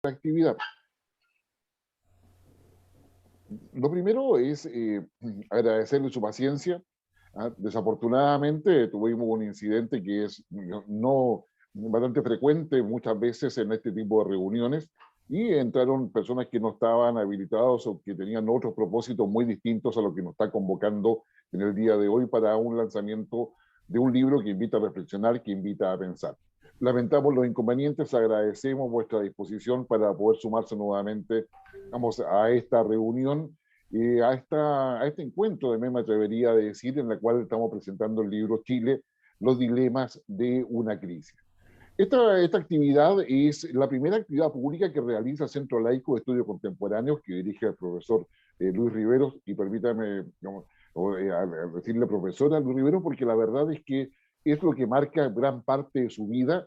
actividad. Lo primero es agradecerle su paciencia. Desafortunadamente tuvimos un incidente que es no bastante frecuente muchas veces en este tipo de reuniones y entraron personas que no estaban habilitados o que tenían otros propósitos muy distintos a lo que nos está convocando en el día de hoy para un lanzamiento de un libro que invita a reflexionar, que invita a pensar. Lamentamos los inconvenientes, agradecemos vuestra disposición para poder sumarse nuevamente, vamos, a esta reunión, a este encuentro, me atrevería a decir, en la cual estamos presentando el libro Chile, los dilemas de una crisis. Esta actividad es la primera actividad pública que realiza el Centro Laico de Estudios Contemporáneos, que dirige el profesor Luis Riveros, y permítame digamos, decirle profesor a Luis Riveros, porque la verdad es que es lo que marca gran parte de su vida,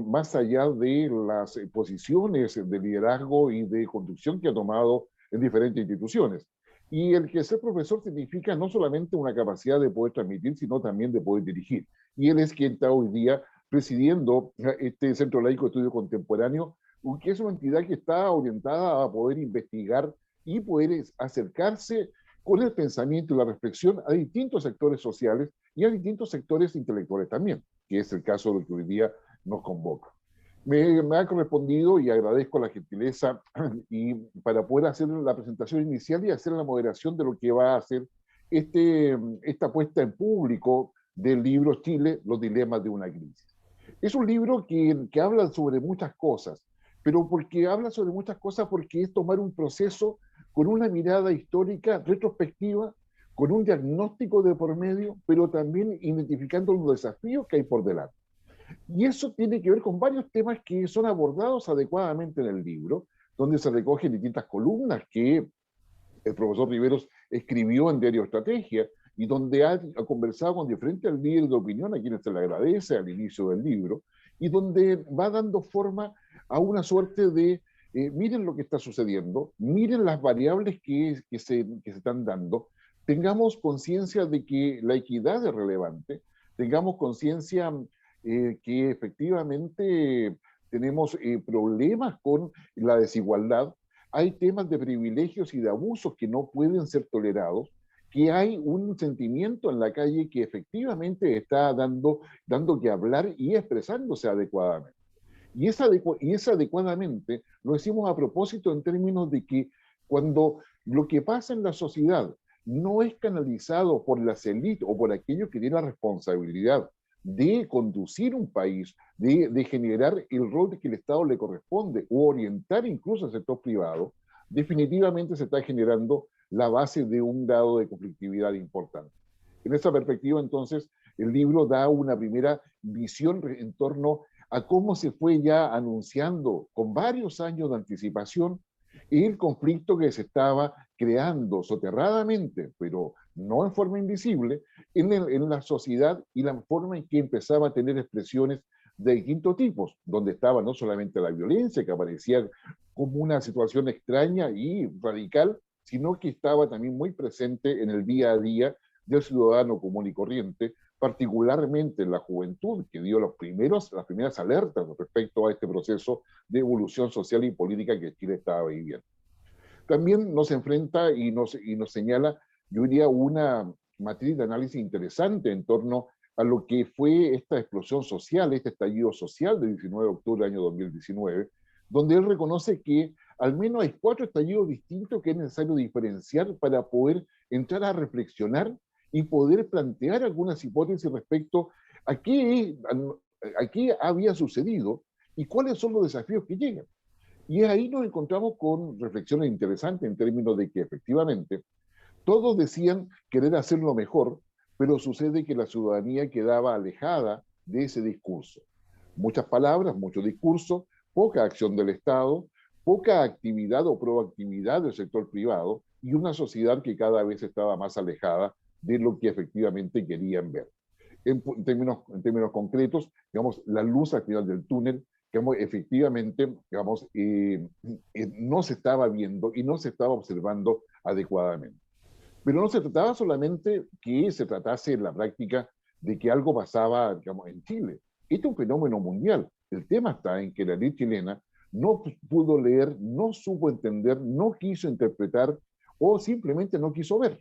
más allá de las posiciones de liderazgo y de conducción que ha tomado en diferentes instituciones. Y el que ser profesor significa no solamente una capacidad de poder transmitir, sino también de poder dirigir. Y él es quien está hoy día presidiendo este Centro Laico de Estudio Contemporáneo, que es una entidad que está orientada a poder investigar y poder acercarse con el pensamiento y la reflexión a distintos sectores sociales y a distintos sectores intelectuales también, que es el caso de lo que hoy día nos convoca. Me ha correspondido y agradezco la gentileza y para poder hacer la presentación inicial y hacer la moderación de lo que va a ser esta puesta en público del libro Chile, los dilemas de una crisis. Es un libro que habla sobre muchas cosas, pero porque habla sobre muchas cosas porque es tomar un proceso con una mirada histórica retrospectiva, con un diagnóstico de por medio, pero también identificando los desafíos que hay por delante. Y eso tiene que ver con varios temas que son abordados adecuadamente en el libro, donde se recogen distintas columnas que el profesor Riveros escribió en Diario Estrategia y donde ha conversado con diferentes líderes de opinión a quienes se le agradece al inicio del libro y donde va dando forma a una suerte de miren lo que está sucediendo, miren las variables que se están dando, tengamos conciencia de que la equidad es relevante, tengamos conciencia que efectivamente tenemos problemas con la desigualdad, hay temas de privilegios y de abusos que no pueden ser tolerados, que hay un sentimiento en la calle que efectivamente está dando que hablar y expresándose adecuadamente. Y esa adecuadamente lo decimos a propósito en términos de que cuando lo que pasa en la sociedad no es canalizado por las élites o por aquellos que tienen la responsabilidad de conducir un país, de generar el rol que el Estado le corresponde o orientar incluso al sector privado, definitivamente se está generando la base de un grado de conflictividad importante. En esa perspectiva, entonces, el libro da una primera visión en torno a cómo se fue ya anunciando con varios años de anticipación el conflicto que se estaba creando soterradamente, pero no en forma invisible, en la sociedad y la forma en que empezaba a tener expresiones de distintos tipos, donde estaba no solamente la violencia, que aparecía como una situación extraña y radical, sino que estaba también muy presente en el día a día del ciudadano común y corriente, particularmente en la juventud, que dio las primeras alertas respecto a este proceso de evolución social y política que Chile estaba viviendo. También nos enfrenta y nos señala, yo diría, una matriz de análisis interesante en torno a lo que fue esta explosión social, este estallido social del 19 de octubre del año 2019, donde él reconoce que al menos hay 4 estallidos distintos que es necesario diferenciar para poder entrar a reflexionar y poder plantear algunas hipótesis respecto a qué había sucedido y cuáles son los desafíos que llegan. Y ahí nos encontramos con reflexiones interesantes en términos de que efectivamente todos decían querer hacerlo mejor, pero sucede que la ciudadanía quedaba alejada de ese discurso. Muchas palabras, mucho discurso, poca acción del Estado, poca actividad o proactividad del sector privado y una sociedad que cada vez estaba más alejada de lo que efectivamente querían ver. En términos concretos, digamos, la luz al final del túnel, digamos, efectivamente, digamos, no se estaba viendo y no se estaba observando adecuadamente. Pero no se trataba solamente que se tratase en la práctica de que algo pasaba, digamos, en Chile. Este es un fenómeno mundial. El tema está en que la ley chilena no pudo leer, no supo entender, no quiso interpretar o simplemente no quiso ver.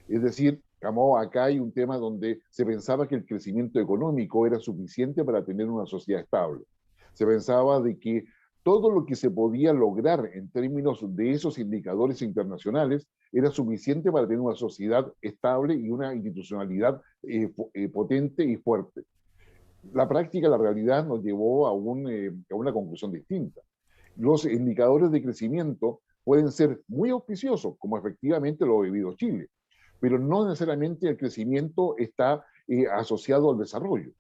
Es decir, como acá hay un tema donde se pensaba que el crecimiento económico era suficiente para tener una sociedad estable. Se pensaba de que todo lo que se podía lograr en términos de esos indicadores internacionales era suficiente para tener una sociedad estable y una institucionalidad potente y fuerte. La práctica, la realidad nos llevó a una conclusión distinta. Los indicadores de crecimiento pueden ser muy auspiciosos, como efectivamente lo ha vivido Chile, pero no necesariamente el crecimiento está asociado al desarrollo.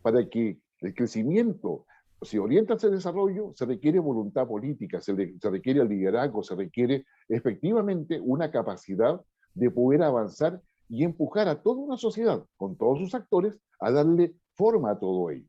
Para que el crecimiento se oriente hacia el desarrollo, se requiere voluntad política, se requiere liderazgo, se requiere efectivamente una capacidad de poder avanzar y empujar a toda una sociedad, con todos sus actores, a darle forma a todo ello.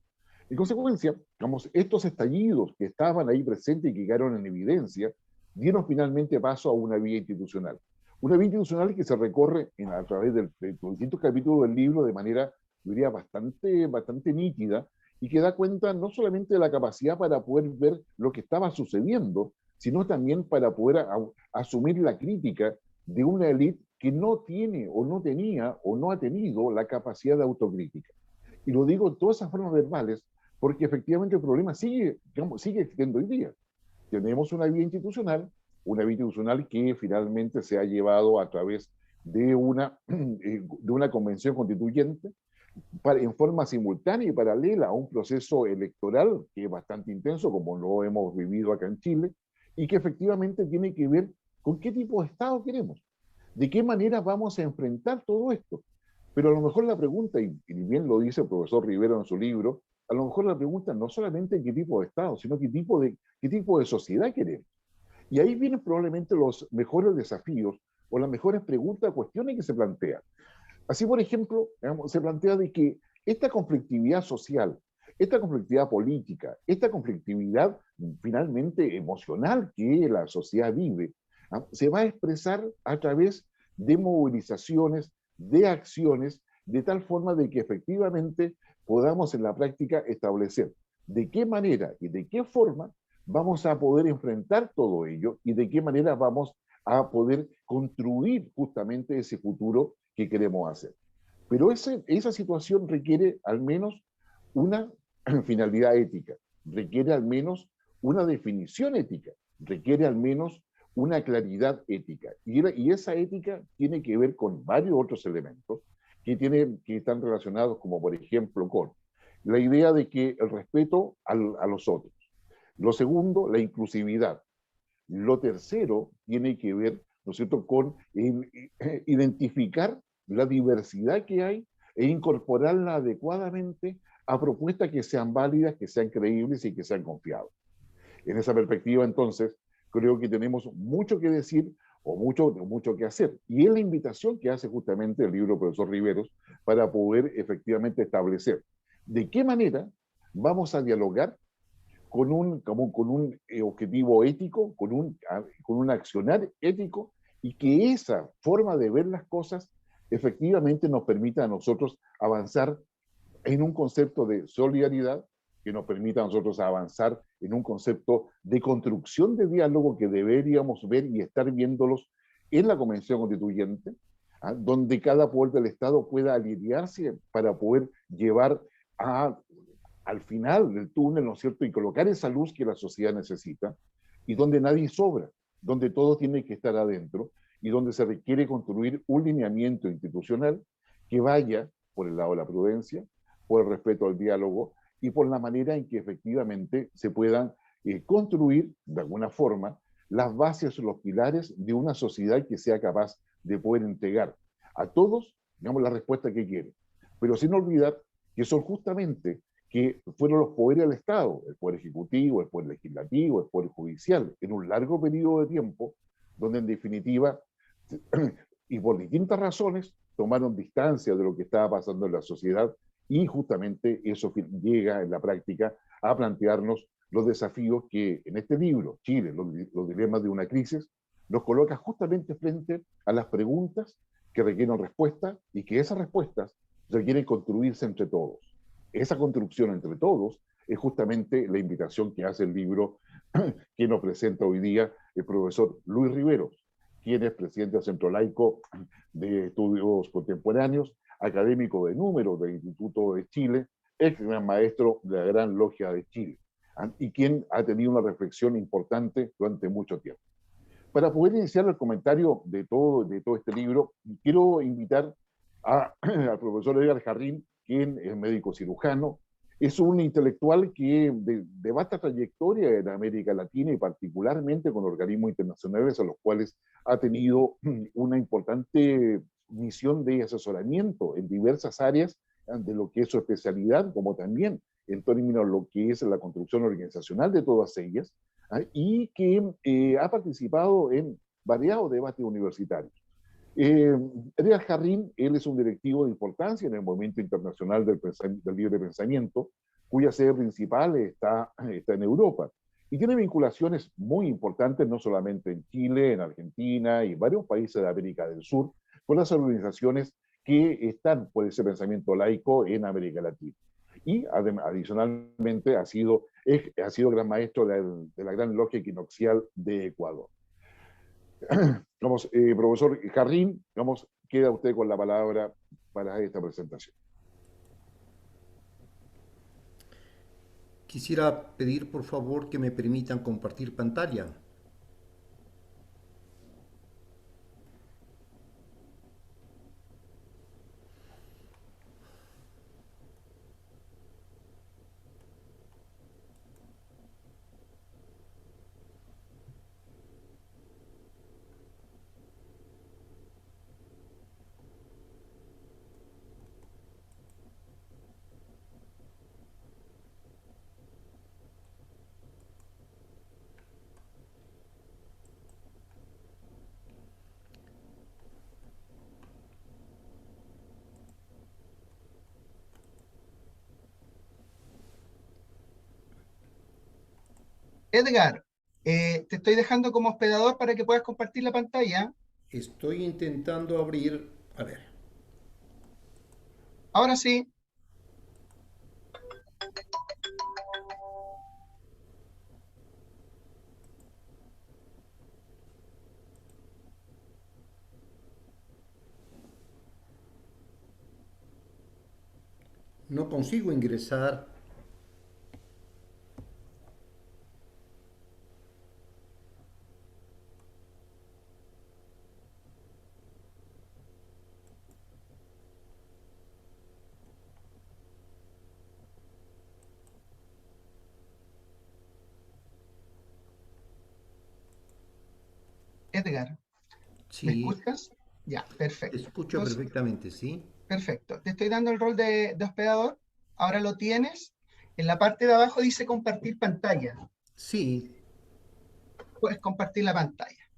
En consecuencia, digamos, estos estallidos que estaban ahí presentes y que quedaron en evidencia, dieron finalmente paso a una vía institucional. Una vía institucional que se recorre a través de los distintos capítulos del libro de manera, yo diría, bastante nítida y que da cuenta no solamente de la capacidad para poder ver lo que estaba sucediendo, sino también para poder asumir la crítica de una élite que no tiene o no tenía o no ha tenido la capacidad de autocrítica. Y lo digo en todas esas formas verbales porque efectivamente el problema sigue, digamos, sigue existiendo hoy día. Tenemos una vía institucional que finalmente se ha llevado a través de una convención constituyente en forma simultánea y paralela a un proceso electoral que es bastante intenso, como lo hemos vivido acá en Chile, y que efectivamente tiene que ver con qué tipo de Estado queremos, de qué manera vamos a enfrentar todo esto. Pero a lo mejor la pregunta, y bien lo dice el profesor Rivero en su libro, a lo mejor la pregunta no solamente qué tipo de Estado, sino qué tipo de sociedad queremos. Y ahí vienen probablemente los mejores desafíos o las mejores preguntas, cuestiones que se plantean. Así, por ejemplo, digamos, se plantea de que esta conflictividad social, esta conflictividad política, esta conflictividad finalmente emocional que la sociedad vive, se va a expresar a través de movilizaciones, de acciones, de tal forma de que efectivamente podamos en la práctica establecer de qué manera y de qué forma vamos a poder enfrentar todo ello y de qué manera vamos a poder construir justamente ese futuro que queremos hacer. Pero esa situación requiere al menos una finalidad ética, requiere al menos una definición ética, requiere al menos una claridad ética. Y esa ética tiene que ver con varios otros elementos que están relacionados, como por ejemplo con la idea de que el respeto a los otros. Lo segundo, la inclusividad. Lo tercero tiene que ver, ¿no es cierto?, con identificar la diversidad que hay e incorporarla adecuadamente a propuestas que sean válidas, que sean creíbles y que sean confiables. En esa perspectiva, entonces, creo que tenemos mucho que decir o mucho que hacer. Y es la invitación que hace justamente el libro Profesor Riveros para poder efectivamente establecer de qué manera vamos a dialogar con un objetivo ético, con un accionar ético, y que esa forma de ver las cosas efectivamente nos permita a nosotros avanzar en un concepto de solidaridad, que nos permita a nosotros avanzar en un concepto de construcción de diálogo que deberíamos ver y estar viéndolos en la Convención Constituyente, donde cada poder del Estado pueda alinearse para poder llevar a al final del túnel, ¿no es cierto?, y colocar esa luz que la sociedad necesita, y donde nadie sobra, donde todo tiene que estar adentro, y donde se requiere construir un lineamiento institucional que vaya por el lado de la prudencia, por el respeto al diálogo, y por la manera en que efectivamente se puedan construir, de alguna forma, las bases o los pilares de una sociedad que sea capaz de poder entregar a todos, digamos, la respuesta que quiere. Pero sin olvidar que son justamente que fueron los poderes del Estado, el poder ejecutivo, el poder legislativo, el poder judicial, en un largo periodo de tiempo, donde en definitiva, y por distintas razones, tomaron distancia de lo que estaba pasando en la sociedad y justamente eso llega en la práctica a plantearnos los desafíos que en este libro, Chile, los dilemas de una crisis, nos coloca justamente frente a las preguntas que requieren respuesta y que esas respuestas requieren construirse entre todos. Esa construcción entre todos es justamente la invitación que hace el libro quien nos presenta hoy día el profesor Luis Riveros, quien es presidente del Centro Laico de Estudios Contemporáneos, académico de números del Instituto de Chile, ex gran maestro de la Gran Logia de Chile, y quien ha tenido una reflexión importante durante mucho tiempo. Para poder iniciar el comentario de todo este libro, quiero invitar al profesor Edgar Jarrín, quien es médico cirujano, es un intelectual que de vasta trayectoria en América Latina y particularmente con organismos internacionales a los cuales ha tenido una importante misión de asesoramiento en diversas áreas de lo que es su especialidad, como también en términos de lo que es la construcción organizacional de todas ellas, y que ha participado en variados debates universitarios. Edgar Jarrín, él es un directivo de importancia en el movimiento internacional del libre pensamiento, cuya sede principal está en Europa. Y tiene vinculaciones muy importantes, no solamente en Chile, en Argentina y en varios países de América del Sur, con las organizaciones que están por ese pensamiento laico en América Latina. Y adicionalmente ha sido gran maestro de la Gran Logia Equinoccial de Ecuador. Vamos, profesor Jarrín, vamos, queda usted con la palabra para esta presentación. Quisiera pedir por favor que me permitan compartir pantalla. Edgar, te estoy dejando como hospedador para que puedas compartir la pantalla. Estoy intentando abrir, a ver, Ahora sí, no consigo ingresar. Edgar, ¿me Sí, escuchas? Ya, te perfecto. escucho Entonces, perfectamente, ¿sí? perfecto. Te estoy dando el rol de hospedador. Ahora lo tienes. En la parte de abajo dice compartir pantalla. Sí, Puedes compartir la pantalla.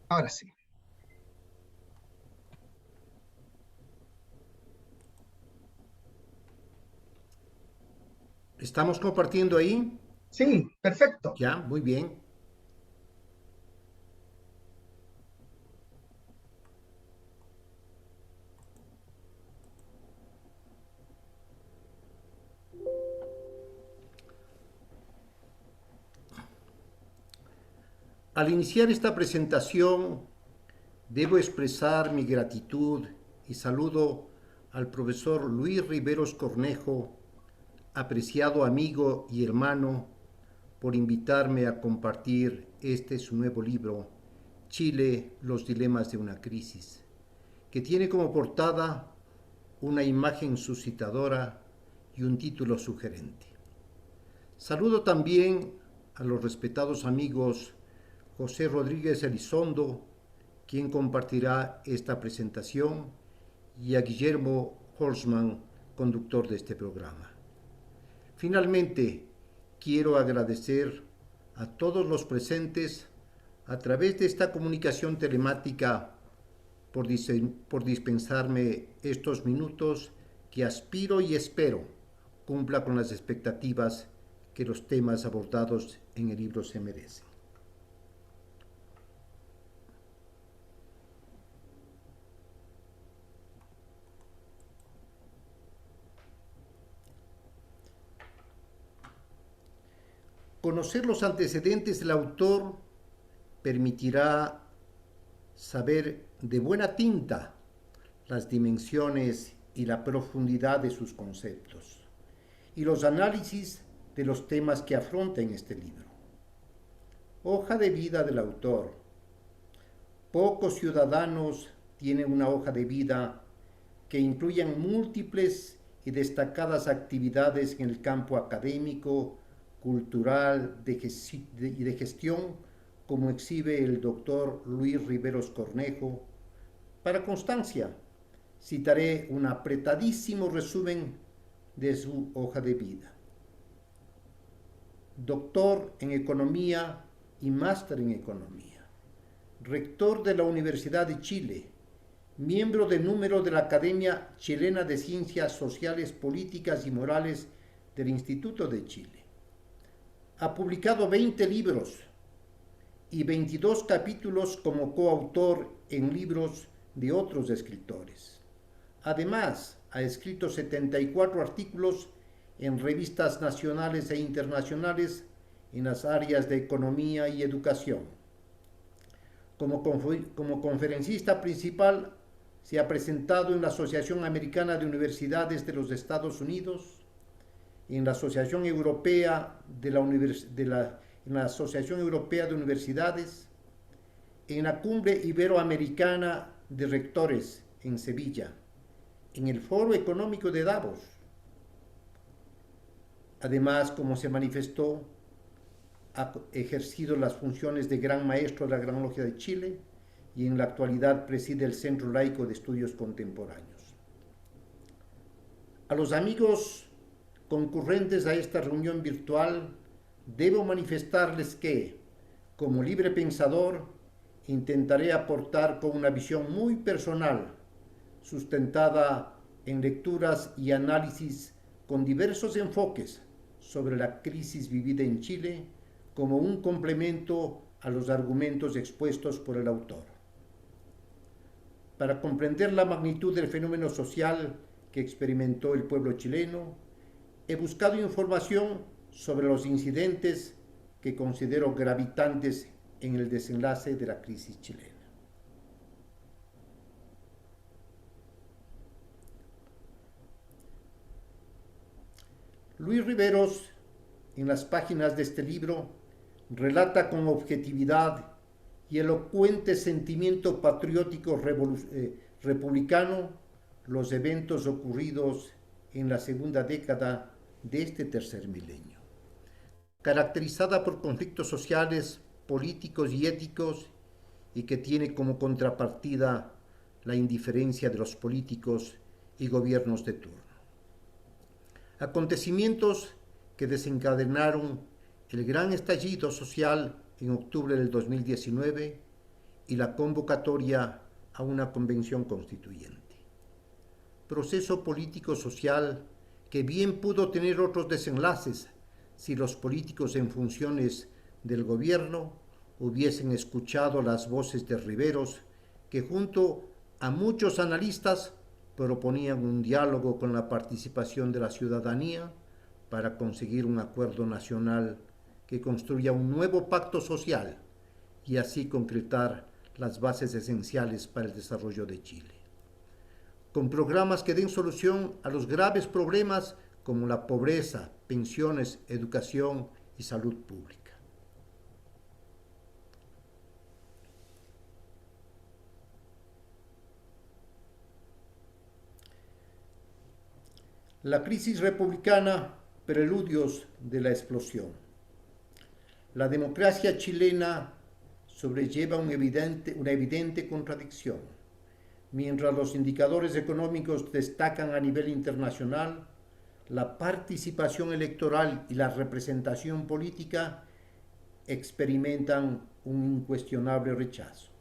Ahora sí. estamos compartiendo ahí. Sí, perfecto. Ya, muy bien. Al iniciar esta presentación, debo expresar mi gratitud y saludo al profesor Luis Riveros Cornejo, apreciado amigo y hermano, por invitarme a compartir este su nuevo libro, Chile, los dilemas de una crisis, que tiene como portada una imagen suscitadora y un título sugerente. Saludo también a los respetados amigos José Rodríguez Elizondo, quien compartirá esta presentación, y a Guillermo Horstman, conductor de este programa. Finalmente, quiero agradecer a todos los presentes a través de esta comunicación telemática por dispensarme estos minutos que aspiro y espero cumpla con las expectativas que los temas abordados en el libro se merecen. Conocer los antecedentes del autor permitirá saber de buena tinta las dimensiones y la profundidad de sus conceptos y los análisis de los temas que afronta en este libro. Hoja de vida del autor. Pocos ciudadanos tienen una hoja de vida que incluyan múltiples y destacadas actividades en el campo académico, cultural y de gestión, como exhibe el doctor Luis Riveros Cornejo. Para constancia, citaré un apretadísimo resumen de su hoja de vida. Doctor en Economía y Máster en Economía. Rector de la Universidad de Chile. Miembro de número de la Academia Chilena de Ciencias Sociales, Políticas y Morales del Instituto de Chile. Ha publicado 20 libros y 22 capítulos como coautor en libros de otros escritores. Además, ha escrito 74 artículos en revistas nacionales e internacionales en las áreas de economía y educación. Como conferencista principal, se ha presentado en la Asociación Americana de Universidades de los Estados Unidos, en la Asociación Europea en la Asociación Europea de Universidades, en la Cumbre Iberoamericana de Rectores en Sevilla, en el Foro Económico de Davos. Además, como se manifestó, ha ejercido las funciones de Gran Maestro de la Gran Logia de Chile y en la actualidad preside el Centro Laico de Estudios Contemporáneos. A los amigos concurrentes a esta reunión virtual, debo manifestarles que, como libre pensador, intentaré aportar con una visión muy personal, sustentada en lecturas y análisis con diversos enfoques sobre la crisis vivida en Chile, como un complemento a los argumentos expuestos por el autor. Para comprender la magnitud del fenómeno social que experimentó el pueblo chileno, he buscado información sobre los incidentes que considero gravitantes en el desenlace de la crisis chilena. Luis Riveros, en las páginas de este libro, relata con objetividad y elocuente sentimiento patriótico republicano los eventos ocurridos en la segunda década de este tercer milenio, caracterizada por conflictos sociales, políticos y éticos, y que tiene como contrapartida la indiferencia de los políticos y gobiernos de turno. Acontecimientos que desencadenaron el gran estallido social en octubre del 2019 y la convocatoria a una convención constituyente. Proceso político-social que bien pudo tener otros desenlaces si los políticos en funciones del gobierno hubiesen escuchado las voces de Riveros, que junto a muchos analistas proponían un diálogo con la participación de la ciudadanía para conseguir un acuerdo nacional que construya un nuevo pacto social y así concretar las bases esenciales para el desarrollo de Chile, con programas que den solución a los graves problemas como la pobreza, pensiones, educación y salud pública. La crisis republicana, preludios de la explosión. La democracia chilena sobrelleva una evidente contradicción. Mientras los indicadores económicos destacan a nivel internacional, la participación electoral y la representación política experimentan un incuestionable rechazo.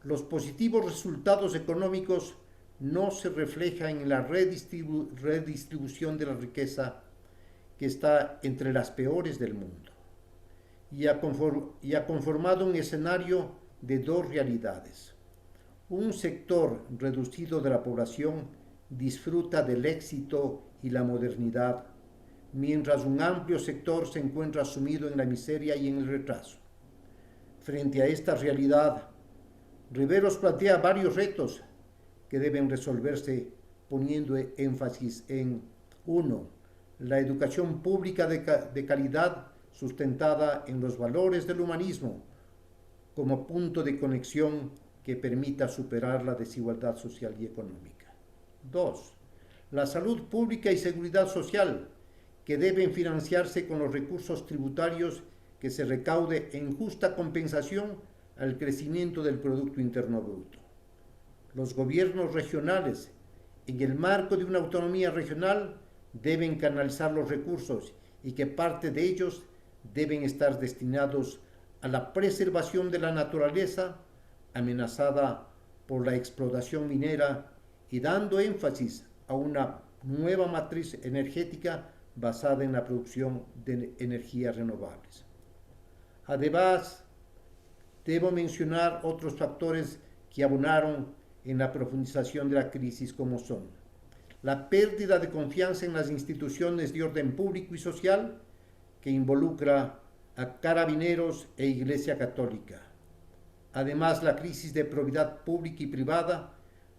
Los positivos resultados económicos no se reflejan en la redistribución de la riqueza, que está entre las peores del mundo, y ha conformado un escenario de dos realidades. Un sector reducido de la población disfruta del éxito y la modernidad, mientras un amplio sector se encuentra sumido en la miseria y en el retraso. Frente a esta realidad, Riveros plantea varios retos que deben resolverse poniendo énfasis en 1. La educación pública de calidad sustentada en los valores del humanismo como punto de conexión que permita superar la desigualdad social y económica. 2. La salud pública y seguridad social, que deben financiarse con los recursos tributarios que se recaude en justa compensación al crecimiento del Producto Interno Bruto. Los gobiernos regionales, en el marco de una autonomía regional, deben canalizar los recursos y que parte de ellos deben estar destinados a la preservación de la naturaleza amenazada por la explotación minera y dando énfasis a una nueva matriz energética basada en la producción de energías renovables. Además, debo mencionar otros factores que abonaron en la profundización de la crisis, como son la pérdida de confianza en las instituciones de orden público y social, que involucra a carabineros e Iglesia Católica. Además, la crisis de probidad pública y privada,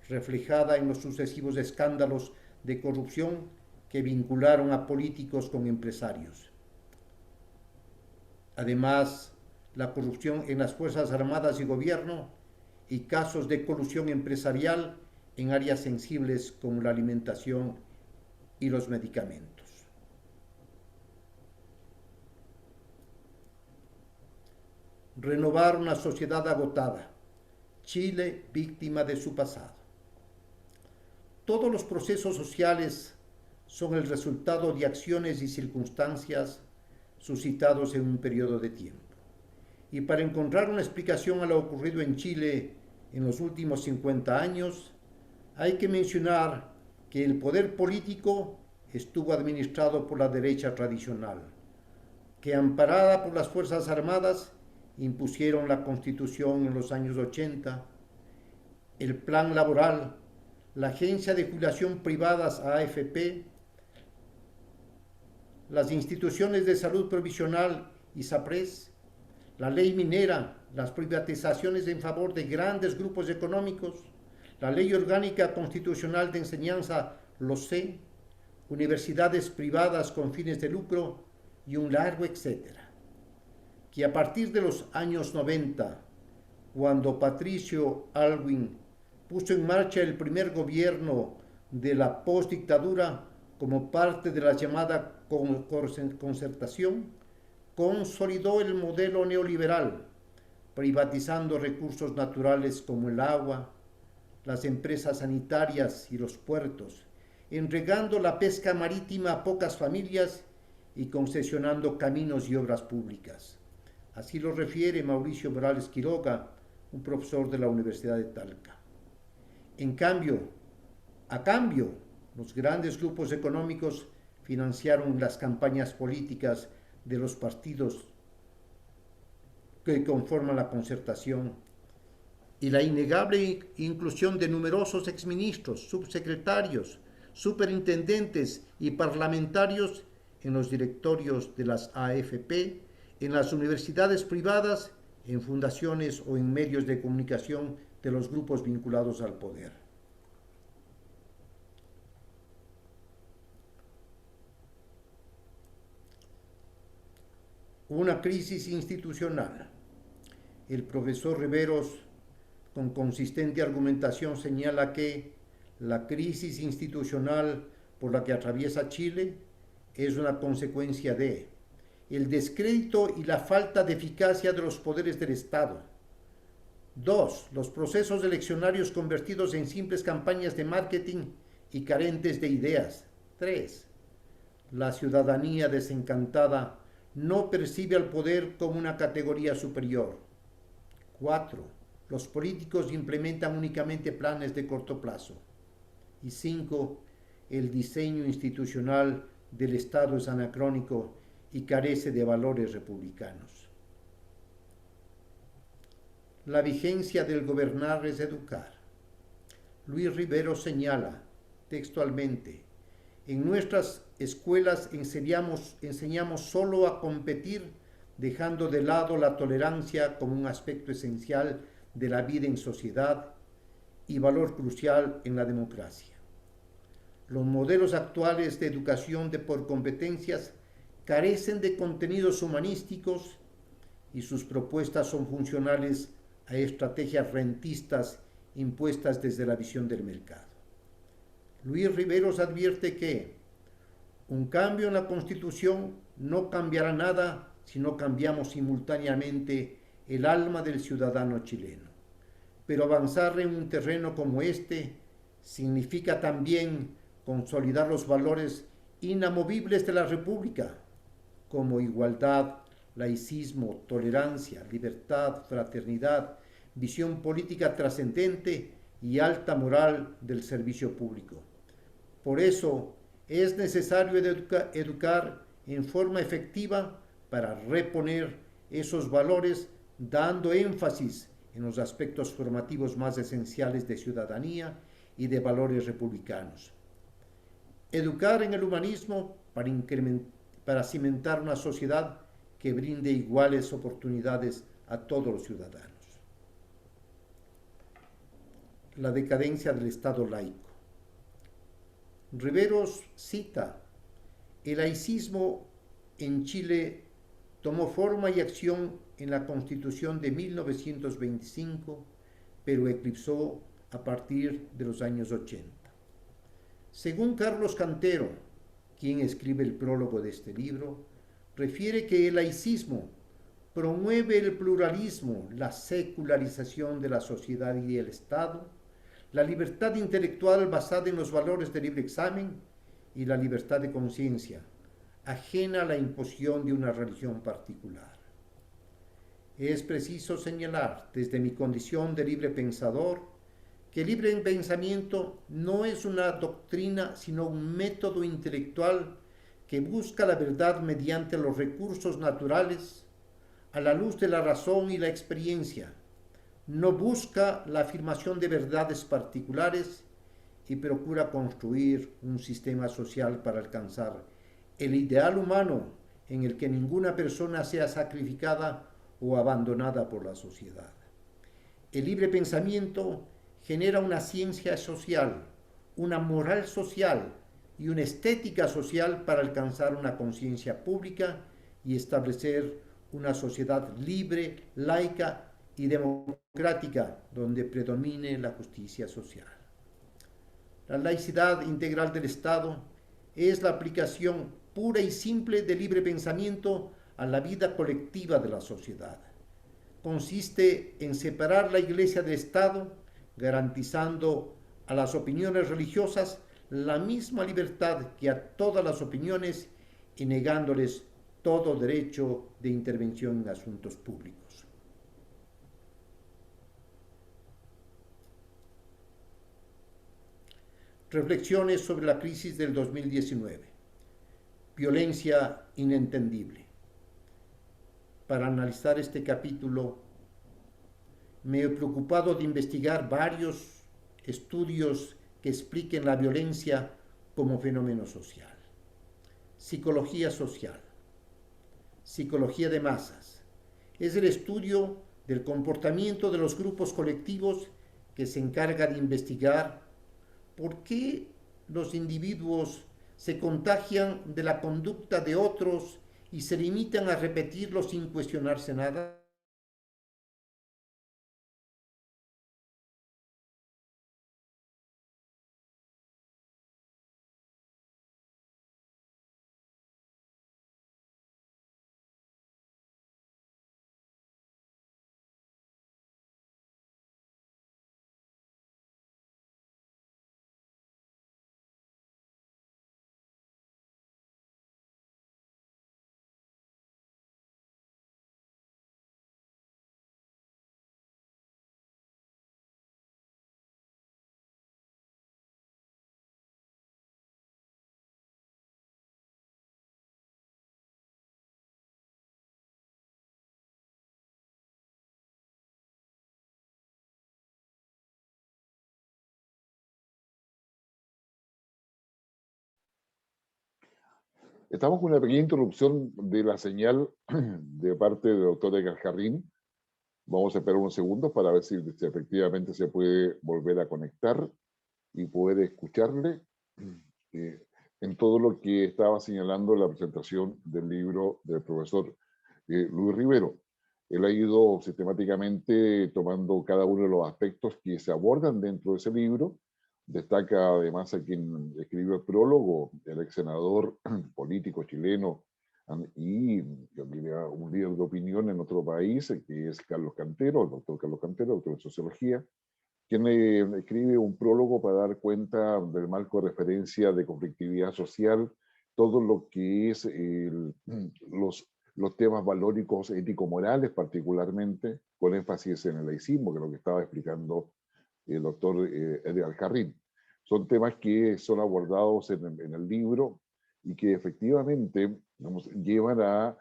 reflejada en los sucesivos escándalos de corrupción que vincularon a políticos con empresarios. Además, la corrupción en las Fuerzas Armadas y Gobierno y casos de colusión empresarial en áreas sensibles como la alimentación y los medicamentos. Renovar una sociedad agotada. Chile, víctima de su pasado. Todos los procesos sociales son el resultado de acciones y circunstancias suscitados en un periodo de tiempo. Y para encontrar una explicación a lo ocurrido en Chile en los últimos 50 años, hay que mencionar que el poder político estuvo administrado por la derecha tradicional, que amparada por las Fuerzas Armadas impusieron la Constitución en los años 80, el Plan Laboral, la Agencia de Jubilación Privadas AFP, las instituciones de salud provisional ISAPRES, la ley minera, las privatizaciones en favor de grandes grupos económicos, la ley orgánica constitucional de enseñanza, LOCE, universidades privadas con fines de lucro y un largo etcétera. Que a partir de los años 90, cuando Patricio Aylwin puso en marcha el primer gobierno de la postdictadura como parte de la llamada concertación, consolidó el modelo neoliberal, privatizando recursos naturales como el agua, las empresas sanitarias y los puertos, entregando la pesca marítima a pocas familias y concesionando caminos y obras públicas. Así lo refiere Mauricio Morales Quiroga, un profesor de la Universidad de Talca. A cambio, los grandes grupos económicos financiaron las campañas políticas de los partidos que conforman la concertación y la innegable inclusión de numerosos exministros, subsecretarios, superintendentes y parlamentarios en los directorios de las AFP, en las universidades privadas, en fundaciones o en medios de comunicación de los grupos vinculados al poder. Una crisis institucional. El profesor Riveros, con consistente argumentación, señala que la crisis institucional por la que atraviesa Chile es una consecuencia de el descrédito y la falta de eficacia de los poderes del Estado. 2. Los procesos eleccionarios convertidos en simples campañas de marketing y carentes de ideas. 3. La ciudadanía desencantada no percibe al poder como una categoría superior. 4. Los políticos implementan únicamente planes de corto plazo. Y 5. El diseño institucional del Estado es anacrónico y carece de valores republicanos. La vigencia del gobernar es educar. Luis Riveros señala textualmente: En nuestras escuelas enseñamos solo a competir, dejando de lado la tolerancia como un aspecto esencial de la vida en sociedad y valor crucial en la democracia. Los modelos actuales de educación por competencias carecen de contenidos humanísticos y sus propuestas son funcionales a estrategias rentistas impuestas desde la visión del mercado. Luis Riveros advierte que un cambio en la Constitución no cambiará nada si no cambiamos simultáneamente el alma del ciudadano chileno. Pero avanzar en un terreno como este significa también consolidar los valores inamovibles de la República, como igualdad, laicismo, tolerancia, libertad, fraternidad, visión política trascendente y alta moral del servicio público. Por eso es necesario educar en forma efectiva para reponer esos valores, dando énfasis en los aspectos formativos más esenciales de ciudadanía y de valores republicanos. Educar en el humanismo para cimentar una sociedad que brinde iguales oportunidades a todos los ciudadanos. La decadencia del Estado laico. Riveros cita: el laicismo en Chile tomó forma y acción en la Constitución de 1925, pero eclipsó a partir de los años 80. Según Carlos Cantero, quien escribe el prólogo de este libro, refiere que el laicismo promueve el pluralismo, la secularización de la sociedad y el Estado, la libertad intelectual basada en los valores del libre examen y la libertad de conciencia, ajena a la imposición de una religión particular. Es preciso señalar, desde mi condición de libre pensador, que el libre pensamiento no es una doctrina, sino un método intelectual que busca la verdad mediante los recursos naturales, a la luz de la razón y la experiencia. No busca la afirmación de verdades particulares y procura construir un sistema social para alcanzar el ideal humano en el que ninguna persona sea sacrificada o abandonada por la sociedad. El libre pensamiento genera una ciencia social, una moral social y una estética social para alcanzar una conciencia pública y establecer una sociedad libre, laica y democrática donde predomine la justicia social. La laicidad integral del Estado es la aplicación pura y simple del libre pensamiento a la vida colectiva de la sociedad. Consiste en separar la Iglesia del Estado, garantizando a las opiniones religiosas la misma libertad que a todas las opiniones y negándoles todo derecho de intervención en asuntos públicos. Reflexiones sobre la crisis del 2019. Violencia inentendible. Para analizar este capítulo, me he preocupado de investigar varios estudios que expliquen la violencia como fenómeno social. Psicología social. Psicología de masas. Es el estudio del comportamiento de los grupos colectivos que se encarga de investigar por qué los individuos se contagian de la conducta de otros y se limitan a repetirlo sin cuestionarse nada. Estamos con una pequeña interrupción de la señal de parte del doctor Edgar Jarrín. Vamos a esperar unos segundos para ver si efectivamente se puede volver a conectar y poder escucharle en todo lo que estaba señalando la presentación del libro del profesor Luis Rivero. Él ha ido sistemáticamente tomando cada uno de los aspectos que se abordan dentro de ese libro. Destaca además a quien escribió el prólogo, el ex senador político chileno y yo diría un líder de opinión en otro país, que es Carlos Cantero, el doctor Carlos Cantero, doctor de Sociología, quien escribe un prólogo para dar cuenta del marco de referencia de conflictividad social, todo lo que es los temas valóricos, ético-morales particularmente, con énfasis en el laicismo, que es lo que estaba explicando el doctor Edgar Jarrín. Son temas que son abordados en el libro y que efectivamente digamos, llevan a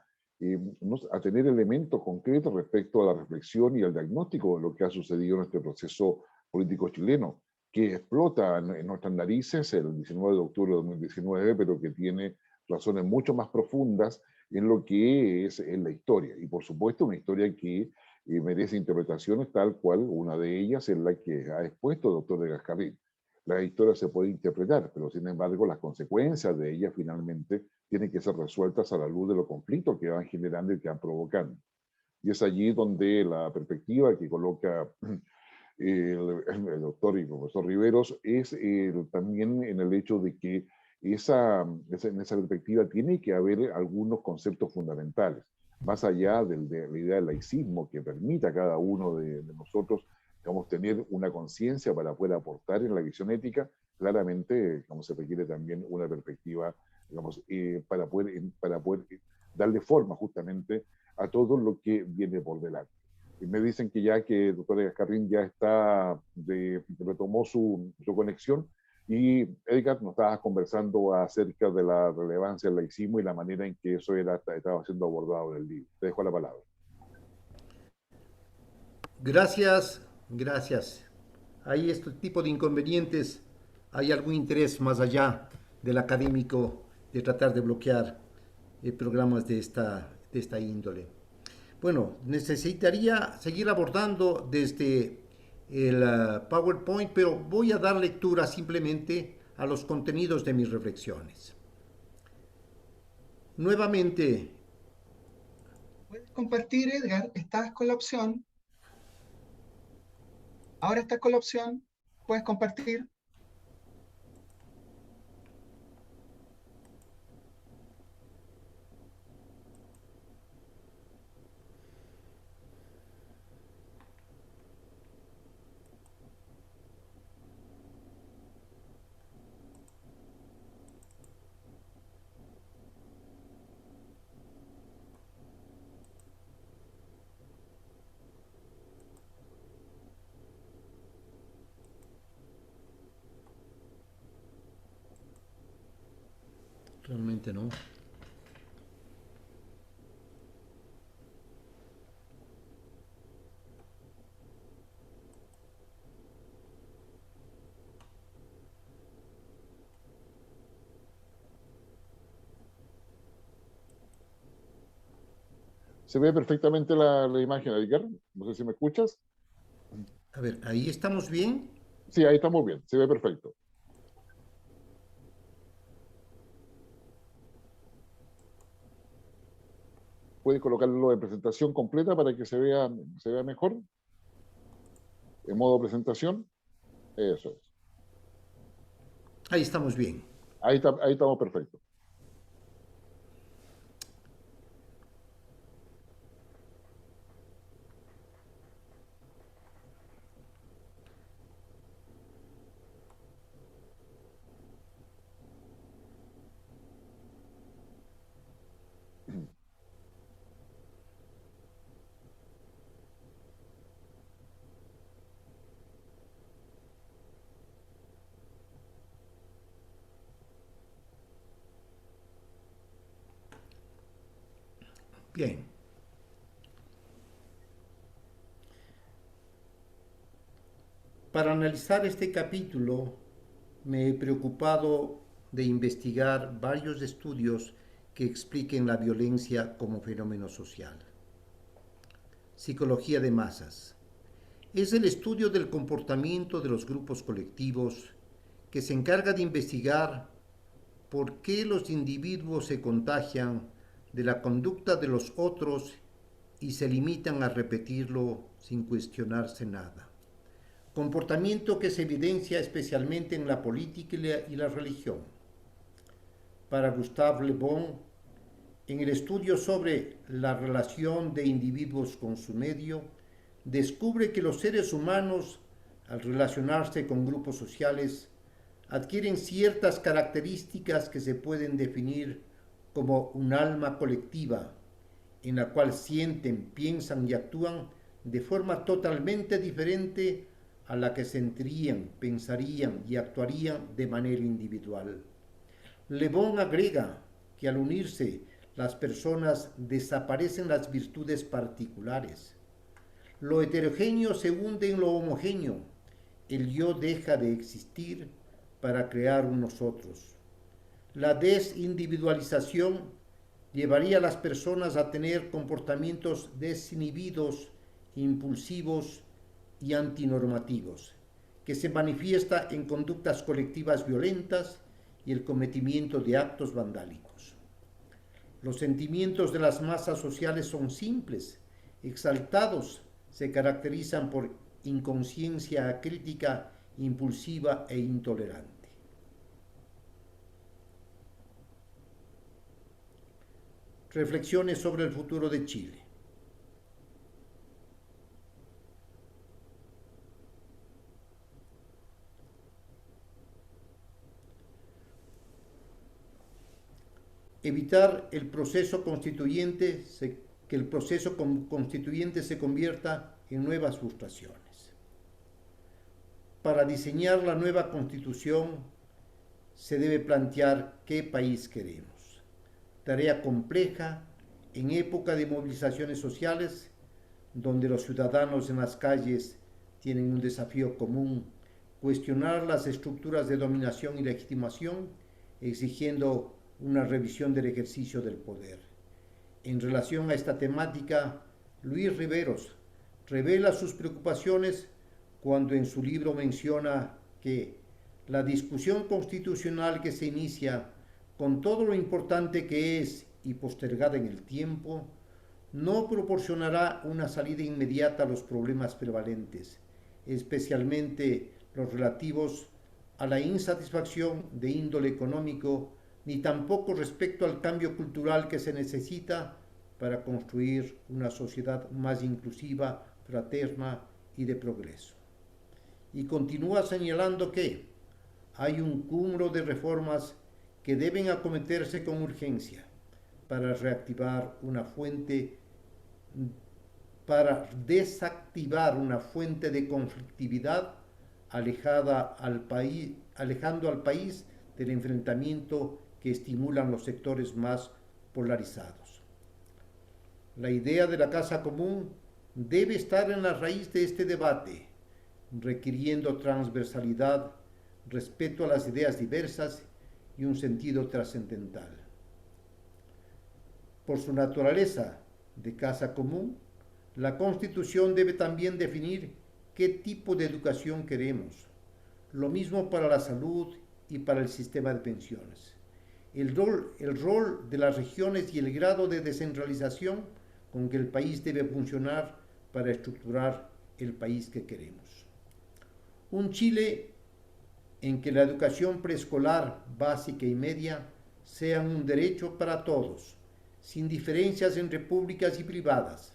tener elementos concretos respecto a la reflexión y al diagnóstico de lo que ha sucedido en este proceso político chileno, que explota en nuestras narices el 19 de octubre de 2019, pero que tiene razones mucho más profundas en lo que es en la historia. Y por supuesto una historia que merece interpretaciones tal cual, una de ellas es la que ha expuesto el doctor Edgar Jarrín. La historia se puede interpretar, pero sin embargo las consecuencias de ella finalmente tienen que ser resueltas a la luz de los conflictos que van generando y que van provocando. Y es allí donde la perspectiva que coloca el doctor y profesor Riveros es también en el hecho de que en esa perspectiva tiene que haber algunos conceptos fundamentales, más allá de la idea del laicismo que permita a cada uno de nosotros digamos, tener una conciencia para poder aportar en la visión ética, claramente digamos, se requiere también una perspectiva digamos, para poder darle forma justamente a todo lo que viene por delante. Y me dicen que ya que el doctor Gascarrín ya retomó su conexión y Edgar nos estaba conversando acerca de la relevancia del laicismo y la manera en que eso estaba siendo abordado en el libro. Te dejo la palabra. Gracias, gracias. Hay este tipo de inconvenientes, hay algún interés más allá del académico de tratar de bloquear programas de esta índole. Bueno, necesitaría seguir abordando desde el PowerPoint, pero voy a dar lectura simplemente a los contenidos de mis reflexiones. Nuevamente, Puedes compartir, Edgar, estás con la opción. Ahora estás con la opción, puedes compartir. realmente no. Se ve perfectamente la imagen, Edgar. No sé si me escuchas. A ver, ahí estamos bien. Sí, ahí estamos bien. Se ve perfecto. Puede colocarlo en presentación completa para que se vea mejor. En modo presentación. Eso es. Ahí estamos bien. Ahí estamos perfectos. Bien. Para analizar este capítulo me he preocupado de investigar varios estudios que expliquen la violencia como fenómeno social. Psicología de masas. Es el estudio del comportamiento de los grupos colectivos que se encarga de investigar por qué los individuos se contagian de la conducta de los otros y se limitan a repetirlo sin cuestionarse nada. Comportamiento que se evidencia especialmente en la política y la religión. Para Gustave Le Bon, en el estudio sobre la relación de individuos con su medio, descubre que los seres humanos, al relacionarse con grupos sociales, adquieren ciertas características que se pueden definir como un alma colectiva, en la cual sienten, piensan y actúan de forma totalmente diferente a la que sentirían, pensarían y actuarían de manera individual. Le Bon agrega que al unirse las personas desaparecen las virtudes particulares. Lo heterogéneo se hunde en lo homogéneo. El yo deja de existir para crear un nosotros. La desindividualización llevaría a las personas a tener comportamientos desinhibidos, impulsivos y antinormativos, que se manifiesta en conductas colectivas violentas y el cometimiento de actos vandálicos. Los sentimientos de las masas sociales son simples, exaltados, se caracterizan por inconsciencia crítica, impulsiva e intolerante. Reflexiones sobre el futuro de Chile. Evitar el proceso constituyente, que el proceso constituyente se convierta en nuevas frustraciones. Para diseñar la nueva constitución se debe plantear qué país queremos. Tarea compleja en época de movilizaciones sociales, donde los ciudadanos en las calles tienen un desafío común: cuestionar las estructuras de dominación y legitimación, exigiendo una revisión del ejercicio del poder. En relación a esta temática, Luis Riveros revela sus preocupaciones cuando en su libro menciona que la discusión constitucional que se inicia, con todo lo importante que es y postergada en el tiempo, no proporcionará una salida inmediata a los problemas prevalentes, especialmente los relativos a la insatisfacción de índole económico, ni tampoco respecto al cambio cultural que se necesita para construir una sociedad más inclusiva, fraterna y de progreso. Y continúa señalando que hay un cúmulo de reformas que deben acometerse con urgencia para reactivar una fuente, para desactivar una fuente de conflictividad alejando al país del enfrentamiento que estimulan los sectores más polarizados. La idea de la casa común debe estar en la raíz de este debate, requiriendo transversalidad, respeto a las ideas diversas y un sentido trascendental. Por su naturaleza de casa común, la Constitución debe también definir qué tipo de educación queremos. Lo mismo para la salud y para el sistema de pensiones. El rol de las regiones y el grado de descentralización con que el país debe funcionar para estructurar el país que queremos. Un Chile en que la educación preescolar, básica y media sean un derecho para todos, sin diferencias entre públicas y privadas,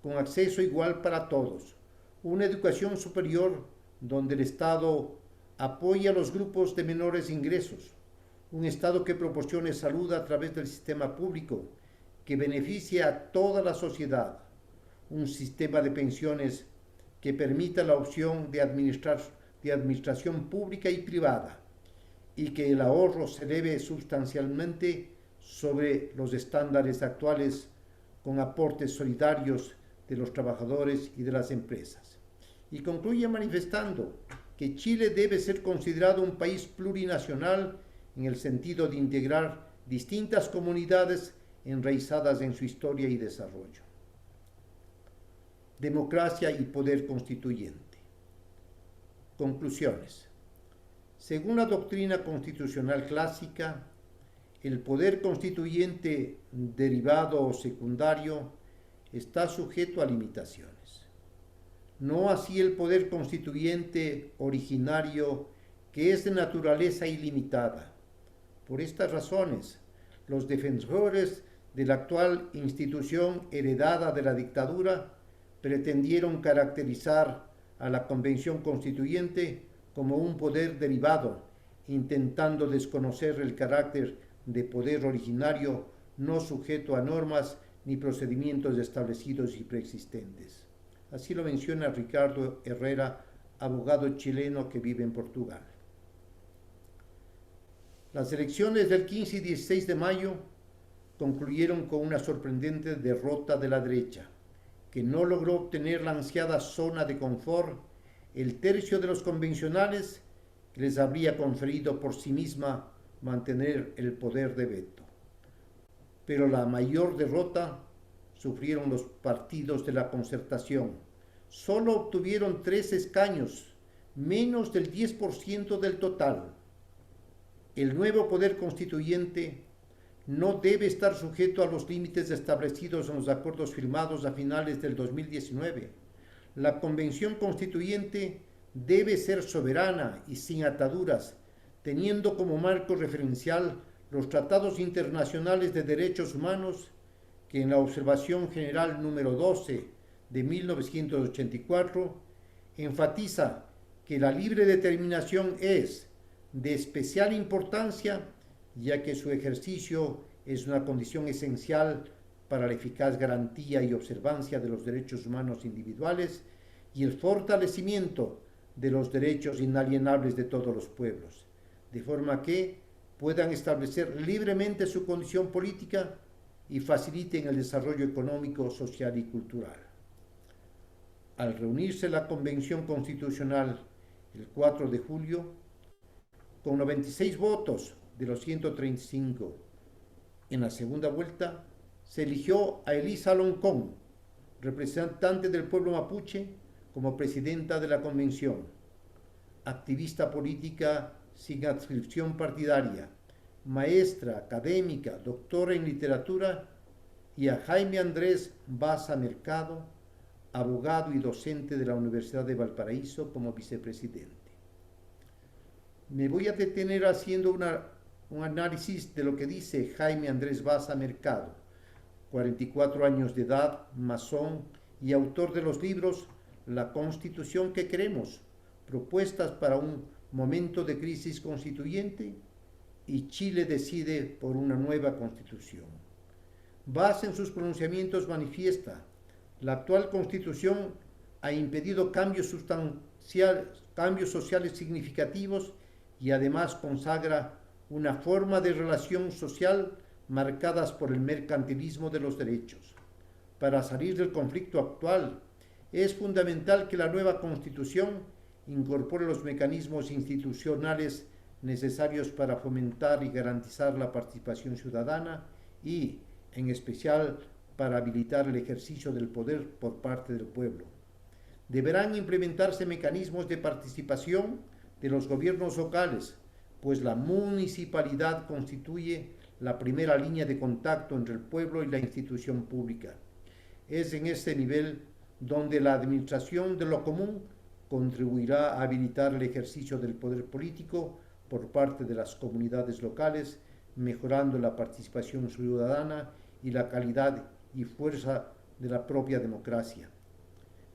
con acceso igual para todos. Una educación superior donde el Estado apoya a los grupos de menores ingresos. Un Estado que proporcione salud a través del sistema público, que beneficie a toda la sociedad. Un sistema de pensiones que permita la opción de administración pública y privada, y que el ahorro se eleve sustancialmente sobre los estándares actuales, con aportes solidarios de los trabajadores y de las empresas. Y concluye manifestando que Chile debe ser considerado un país plurinacional en el sentido de integrar distintas comunidades enraizadas en su historia y desarrollo. Democracia y poder constituyente. Conclusiones. Según la doctrina constitucional clásica, el poder constituyente derivado o secundario está sujeto a limitaciones. No así el poder constituyente originario, que es de naturaleza ilimitada. Por estas razones, los defensores de la actual institución heredada de la dictadura pretendieron caracterizar a la Convención Constituyente como un poder derivado, intentando desconocer el carácter de poder originario no sujeto a normas ni procedimientos establecidos y preexistentes. Así lo menciona Ricardo Herrera, abogado chileno que vive en Portugal. Las elecciones del 15 y 16 de mayo concluyeron con una sorprendente derrota de la derecha, que no logró obtener la ansiada zona de confort, el tercio de los convencionales que les habría conferido por sí misma mantener el poder de veto. Pero la mayor derrota sufrieron los partidos de la concertación. Solo obtuvieron 3 escaños, menos del 10% del total. El nuevo poder constituyente no debe estar sujeto a los límites establecidos en los acuerdos firmados a finales del 2019. La Convención Constituyente debe ser soberana y sin ataduras, teniendo como marco referencial los tratados internacionales de derechos humanos que en la Observación General número 12 de 1984 enfatiza que la libre determinación es de especial importancia, ya que su ejercicio es una condición esencial para la eficaz garantía y observancia de los derechos humanos individuales y el fortalecimiento de los derechos inalienables de todos los pueblos, de forma que puedan establecer libremente su condición política y faciliten el desarrollo económico, social y cultural. Al reunirse la Convención Constitucional el 4 de julio, con 96 votos de los 135, en la segunda vuelta se eligió a Elisa Loncón, representante del pueblo mapuche, como presidenta de la convención, activista política sin adscripción partidaria, maestra, académica, doctora en literatura, y a Jaime Andrés Baza Mercado, abogado y docente de la Universidad de Valparaíso, como vicepresidente. Me voy a detener haciendo un análisis de lo que dice Jaime Andrés Baza Mercado, 44 años de edad, masón y autor de los libros La Constitución que queremos, propuestas para un momento de crisis constituyente, y Chile decide por una nueva constitución. Baza en sus pronunciamientos manifiesta: la actual constitución ha impedido cambios sociales significativos y además consagra una forma de relación social marcadas por el mercantilismo de los derechos. Para salir del conflicto actual, es fundamental que la nueva Constitución incorpore los mecanismos institucionales necesarios para fomentar y garantizar la participación ciudadana y, en especial, para habilitar el ejercicio del poder por parte del pueblo. Deberán implementarse mecanismos de participación de los gobiernos locales, pues la municipalidad constituye la primera línea de contacto entre el pueblo y la institución pública. Es en este nivel donde la administración de lo común contribuirá a habilitar el ejercicio del poder político por parte de las comunidades locales, mejorando la participación ciudadana y la calidad y fuerza de la propia democracia.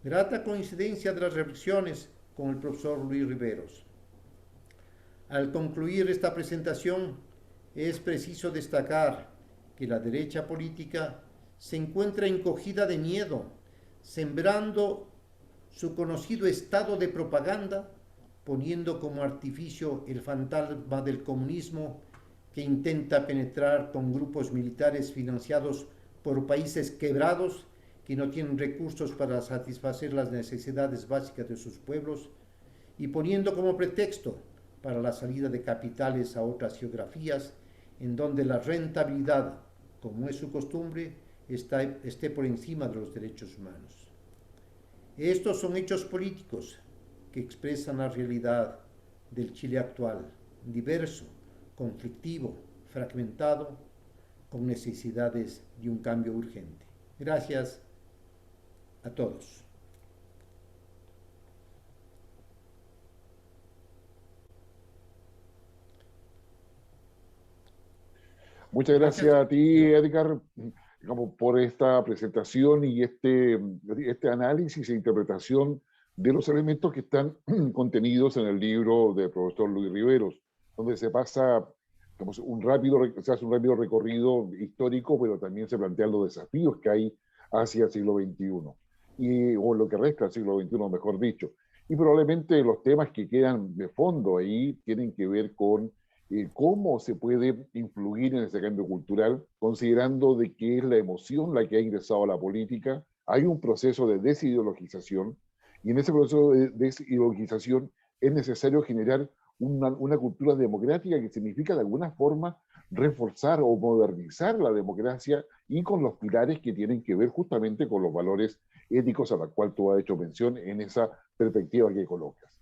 Grata coincidencia de las reflexiones con el profesor Luis Riveros. Al concluir esta presentación, es preciso destacar que la derecha política se encuentra encogida de miedo, sembrando su conocido estado de propaganda, poniendo como artificio el fantasma del comunismo que intenta penetrar con grupos militares financiados por países quebrados que no tienen recursos para satisfacer las necesidades básicas de sus pueblos, y poniendo como pretexto para la salida de capitales a otras geografías en donde la rentabilidad, como es su costumbre, esté por encima de los derechos humanos. Estos son hechos políticos que expresan la realidad del Chile actual, diverso, conflictivo, fragmentado, con necesidades de un cambio urgente. Gracias a todos. Muchas Gracias. gracias a ti, Edgar, digamos, por esta presentación y este análisis e interpretación de los elementos que están contenidos en el libro del profesor Luis Riveros, donde se pasa, digamos, se hace un rápido recorrido histórico, pero también se plantean los desafíos que hay hacia el siglo XXI, o lo que resta del siglo XXI, mejor dicho. Y probablemente los temas que quedan de fondo ahí tienen que ver con cómo se puede influir en ese cambio cultural, considerando de que es la emoción la que ha ingresado a la política. Hay un proceso de desideologización, y en ese proceso de desideologización es necesario generar una cultura democrática que significa de alguna forma reforzar o modernizar la democracia y con los pilares que tienen que ver justamente con los valores éticos a los cuales tú has hecho mención en esa perspectiva que colocas.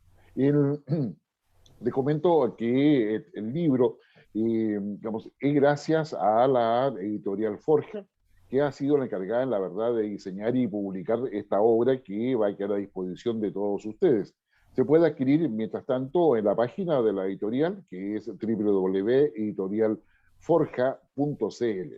Te comento que el libro, digamos, es gracias a la editorial Forja, que ha sido la encargada, la verdad, de diseñar y publicar esta obra que va a quedar a disposición de todos ustedes. Se puede adquirir, mientras tanto, en la página de la editorial, que es www.editorialforja.cl.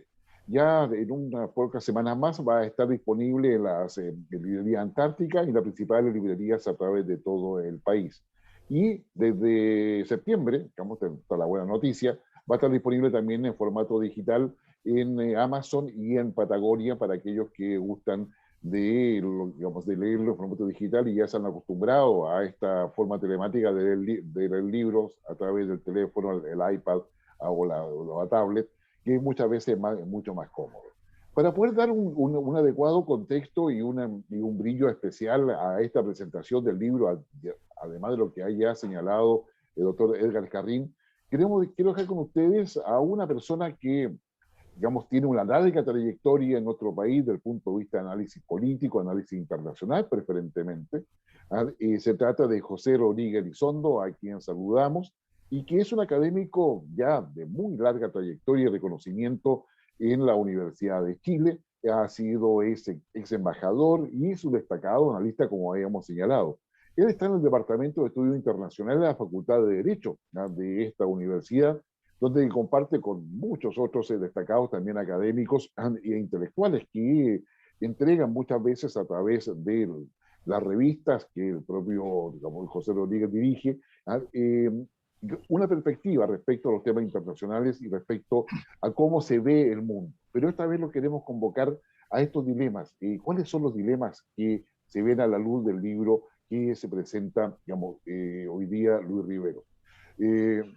Ya en unas pocas semanas más va a estar disponible en las librerías antárticas y las principales librerías a través de todo el país. Y desde septiembre, digamos, esta la buena noticia, va a estar disponible también en formato digital en Amazon y en Patagonia para aquellos que gustan de, digamos, de leerlo en formato digital y ya se han acostumbrado a esta forma telemática de leer libros a través del teléfono, el iPad o la tablet, que muchas veces es mucho más cómodo. Para poder dar un adecuado contexto y un brillo especial a esta presentación del libro, además de lo que haya señalado el doctor Edgar Carrín, quiero dejar con ustedes a una persona que, digamos, tiene una larga trayectoria en nuestro país desde el punto de vista de análisis político, análisis internacional preferentemente. Se trata de José Rodríguez Elizondo, a quien saludamos, y que es un académico ya de muy larga trayectoria y reconocimiento en la Universidad de Chile. Ha sido ex embajador y es un destacado analista, como habíamos señalado. Él está en el Departamento de Estudios Internacionales de la Facultad de Derecho de esta universidad, donde comparte con muchos otros destacados también académicos e intelectuales que entregan muchas veces a través de las revistas que el propio, digamos, José Rodríguez dirige, una perspectiva respecto a los temas internacionales y respecto a cómo se ve el mundo. Pero esta vez lo queremos convocar a estos dilemas. ¿Cuáles son los dilemas que se ven a la luz del libro que se presenta, digamos, hoy día Luis Riveros?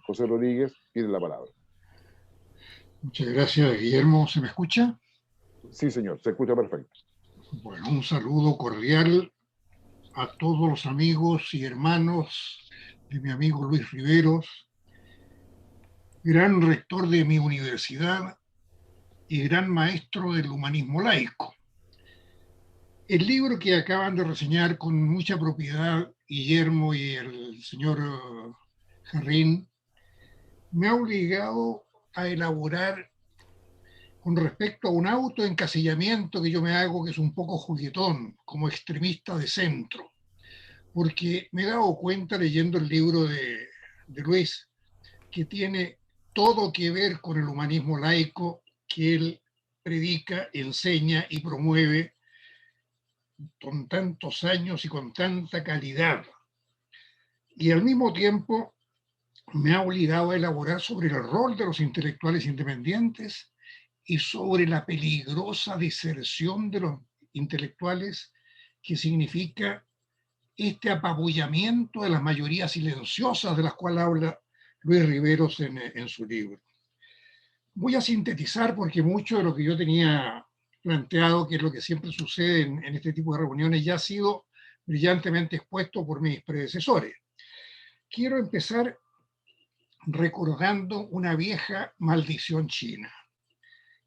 José Rodríguez, tiene la palabra. Muchas gracias, Guillermo. ¿Se me escucha? Sí, señor, se escucha perfecto. Bueno, un saludo cordial a todos los amigos y hermanos de mi amigo Luis Riveros, gran rector de mi universidad y gran maestro del humanismo laico. El libro que acaban de reseñar con mucha propiedad Guillermo y el señor Carrín me ha obligado a elaborar con respecto a un autoencasillamiento que yo me hago, que es un poco juguetón, como extremista de centro, porque me he dado cuenta leyendo el libro de Luis que tiene todo que ver con el humanismo laico que él predica, enseña y promueve con tantos años y con tanta calidad. Y al mismo tiempo me ha obligado a elaborar sobre el rol de los intelectuales independientes y sobre la peligrosa deserción de los intelectuales que significa este apabullamiento de las mayorías silenciosas de las cuales habla Luis Riveros en su libro. Voy a sintetizar porque mucho de lo que yo tenía planteado, que es lo que siempre sucede en este tipo de reuniones, ya ha sido brillantemente expuesto por mis predecesores. Quiero empezar recordando una vieja maldición china: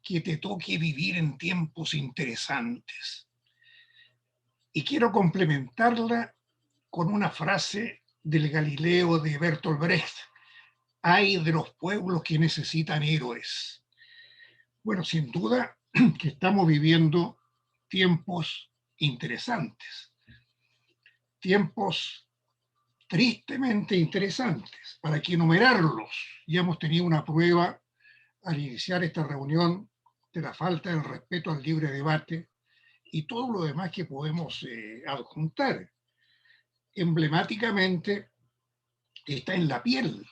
que te toque vivir en tiempos interesantes. Y quiero complementarla con una frase del Galileo de Bertolt Brecht: hay de los pueblos que necesitan héroes. Bueno, sin duda que estamos viviendo tiempos interesantes, tiempos tristemente interesantes. Para que enumerarlos, ya hemos tenido una prueba al iniciar esta reunión de la falta del respeto al libre debate y todo lo demás que podemos adjuntar. Emblemáticamente está en la piel.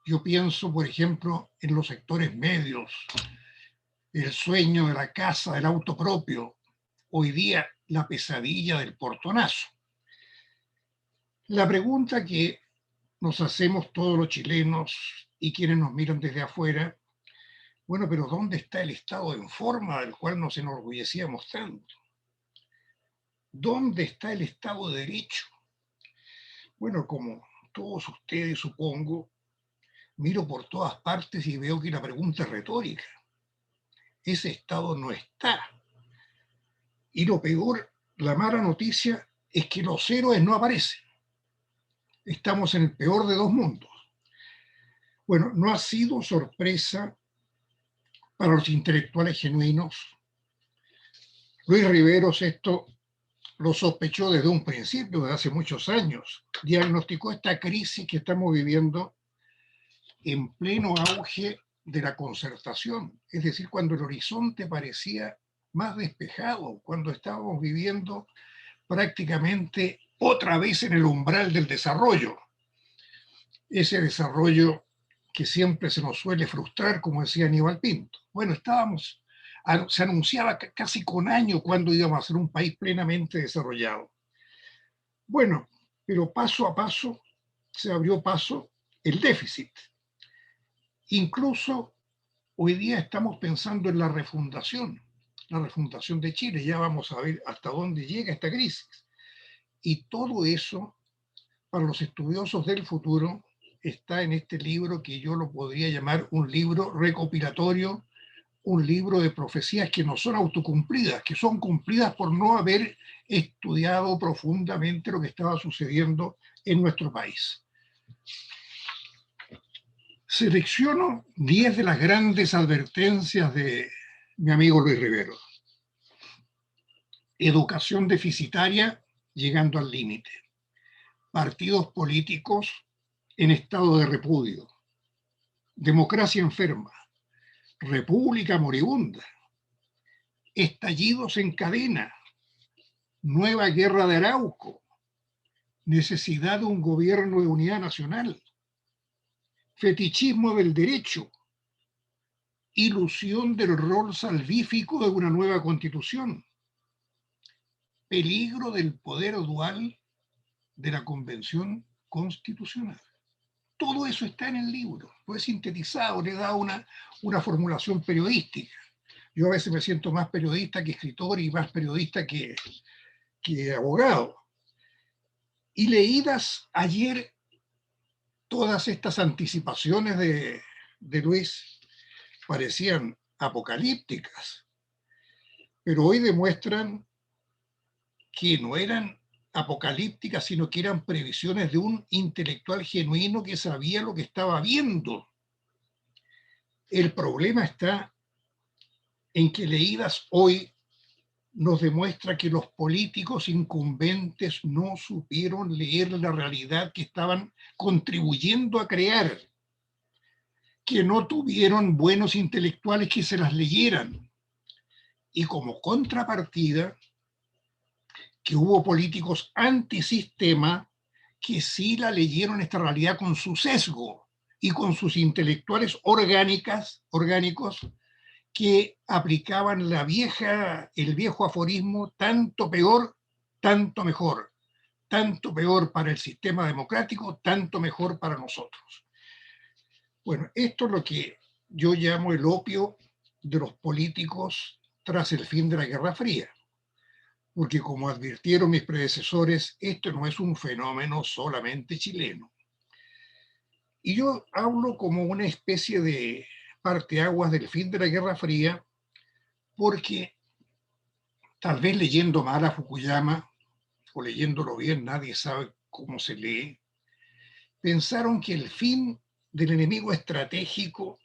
Yo pienso, por ejemplo, en los sectores medios, el sueño de la casa, del auto propio, hoy día la pesadilla del portonazo. La pregunta que nos hacemos todos los chilenos y quienes nos miran desde afuera: bueno, pero ¿dónde está el Estado en forma del cual nos enorgullecíamos tanto? ¿Dónde está el Estado de Derecho? Bueno, como todos ustedes, supongo, miro por todas partes y veo que la pregunta es retórica. Ese Estado no está. Y lo peor, la mala noticia, es que los héroes no aparecen. Estamos en el peor de dos mundos. Bueno, no ha sido sorpresa para los intelectuales genuinos. Luis Riveros esto lo sospechó desde un principio, desde hace muchos años. Diagnosticó esta crisis que estamos viviendo en pleno auge de la concertación, es decir, cuando el horizonte parecía más despejado, cuando estábamos viviendo prácticamente otra vez en el umbral del desarrollo. Ese desarrollo que siempre se nos suele frustrar, como decía Aníbal Pinto. Bueno, se anunciaba casi con años cuando íbamos a ser un país plenamente desarrollado. Bueno, pero paso a paso se abrió paso el déficit. Incluso hoy día estamos pensando en la refundación de Chile. Ya vamos a ver hasta dónde llega esta crisis. Y todo eso, para los estudiosos del futuro, está en este libro que yo lo podría llamar un libro recopilatorio, un libro de profecías que no son autocumplidas, que son cumplidas por no haber estudiado profundamente lo que estaba sucediendo en nuestro país. Selecciono 10 de las grandes advertencias de mi amigo Luis Rivero. Educación deficitaria llegando al límite. Partidos políticos en estado de repudio. Democracia enferma. República moribunda. Estallidos en cadena. Nueva guerra de Arauco. Necesidad de un gobierno de unidad nacional. Fetichismo del derecho. Ilusión del rol salvífico de una nueva constitución. Peligro del poder dual de la Convención Constitucional. Todo eso está en el libro, lo he sintetizado, le he dado una formulación periodística. Yo a veces me siento más periodista que escritor y más periodista que abogado. Y leídas ayer todas estas anticipaciones de Luis, parecían apocalípticas, pero hoy demuestran que no eran apocalípticas, sino que eran previsiones de un intelectual genuino que sabía lo que estaba viendo. El problema está en que leídas hoy nos demuestra que los políticos incumbentes no supieron leer la realidad que estaban contribuyendo a crear, que no tuvieron buenos intelectuales que se las leyeran. Y como contrapartida, que hubo políticos antisistema que sí la leyeron esta realidad con su sesgo y con sus intelectuales orgánicos que aplicaban el viejo aforismo: tanto peor, tanto mejor. Tanto peor para el sistema democrático, tanto mejor para nosotros. Bueno, esto es lo que yo llamo el opio de los políticos tras el fin de la Guerra Fría. Porque como advirtieron mis predecesores, esto no es un fenómeno solamente chileno. Y yo hablo como una especie de parteaguas del fin de la Guerra Fría, porque tal vez leyendo mal a Fukuyama, o leyéndolo bien, nadie sabe cómo se lee, pensaron que el fin del enemigo estratégico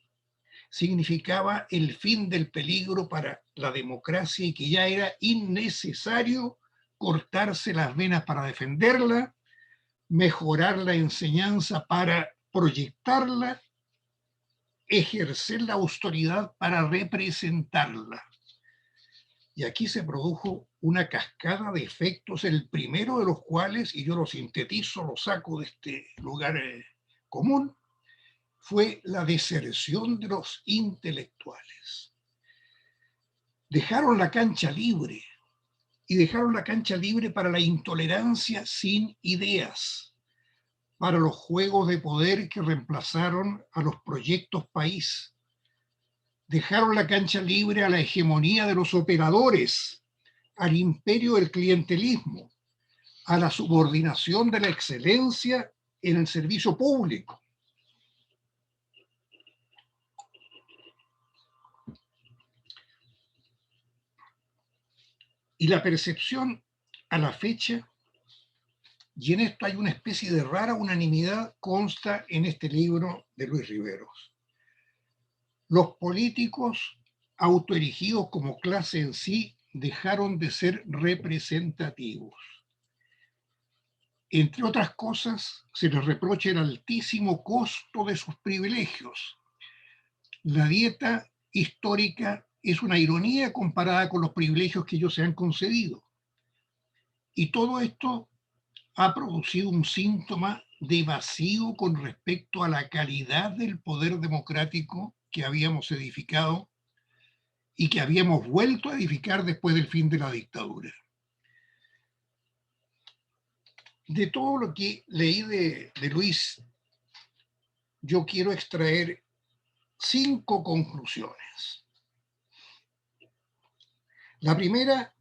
significaba el fin del peligro para la democracia y que ya era innecesario cortarse las venas para defenderla, mejorar la enseñanza para proyectarla, ejercer la autoridad para representarla. Y aquí se produjo una cascada de efectos, el primero de los cuales, y yo lo sintetizo, lo saco de este lugar común, fue la deserción de los intelectuales. Dejaron la cancha libre, y dejaron la cancha libre para la intolerancia sin ideas, para los juegos de poder que reemplazaron a los proyectos país. Dejaron la cancha libre a la hegemonía de los operadores, al imperio del clientelismo, a la subordinación de la excelencia en el servicio público. Y la percepción a la fecha, y en esto hay una especie de rara unanimidad, consta en este libro de Luis Riveros. Los políticos autoerigidos como clase en sí dejaron de ser representativos. Entre otras cosas, se les reprocha el altísimo costo de sus privilegios. La dieta histórica es una ironía comparada con los privilegios que ellos se han concedido. Y todo esto ha producido un síntoma de vacío con respecto a la calidad del poder democrático que habíamos edificado y que habíamos vuelto a edificar después del fin de la dictadura. De todo lo que leí de Luis, yo quiero extraer 5 conclusiones. La primera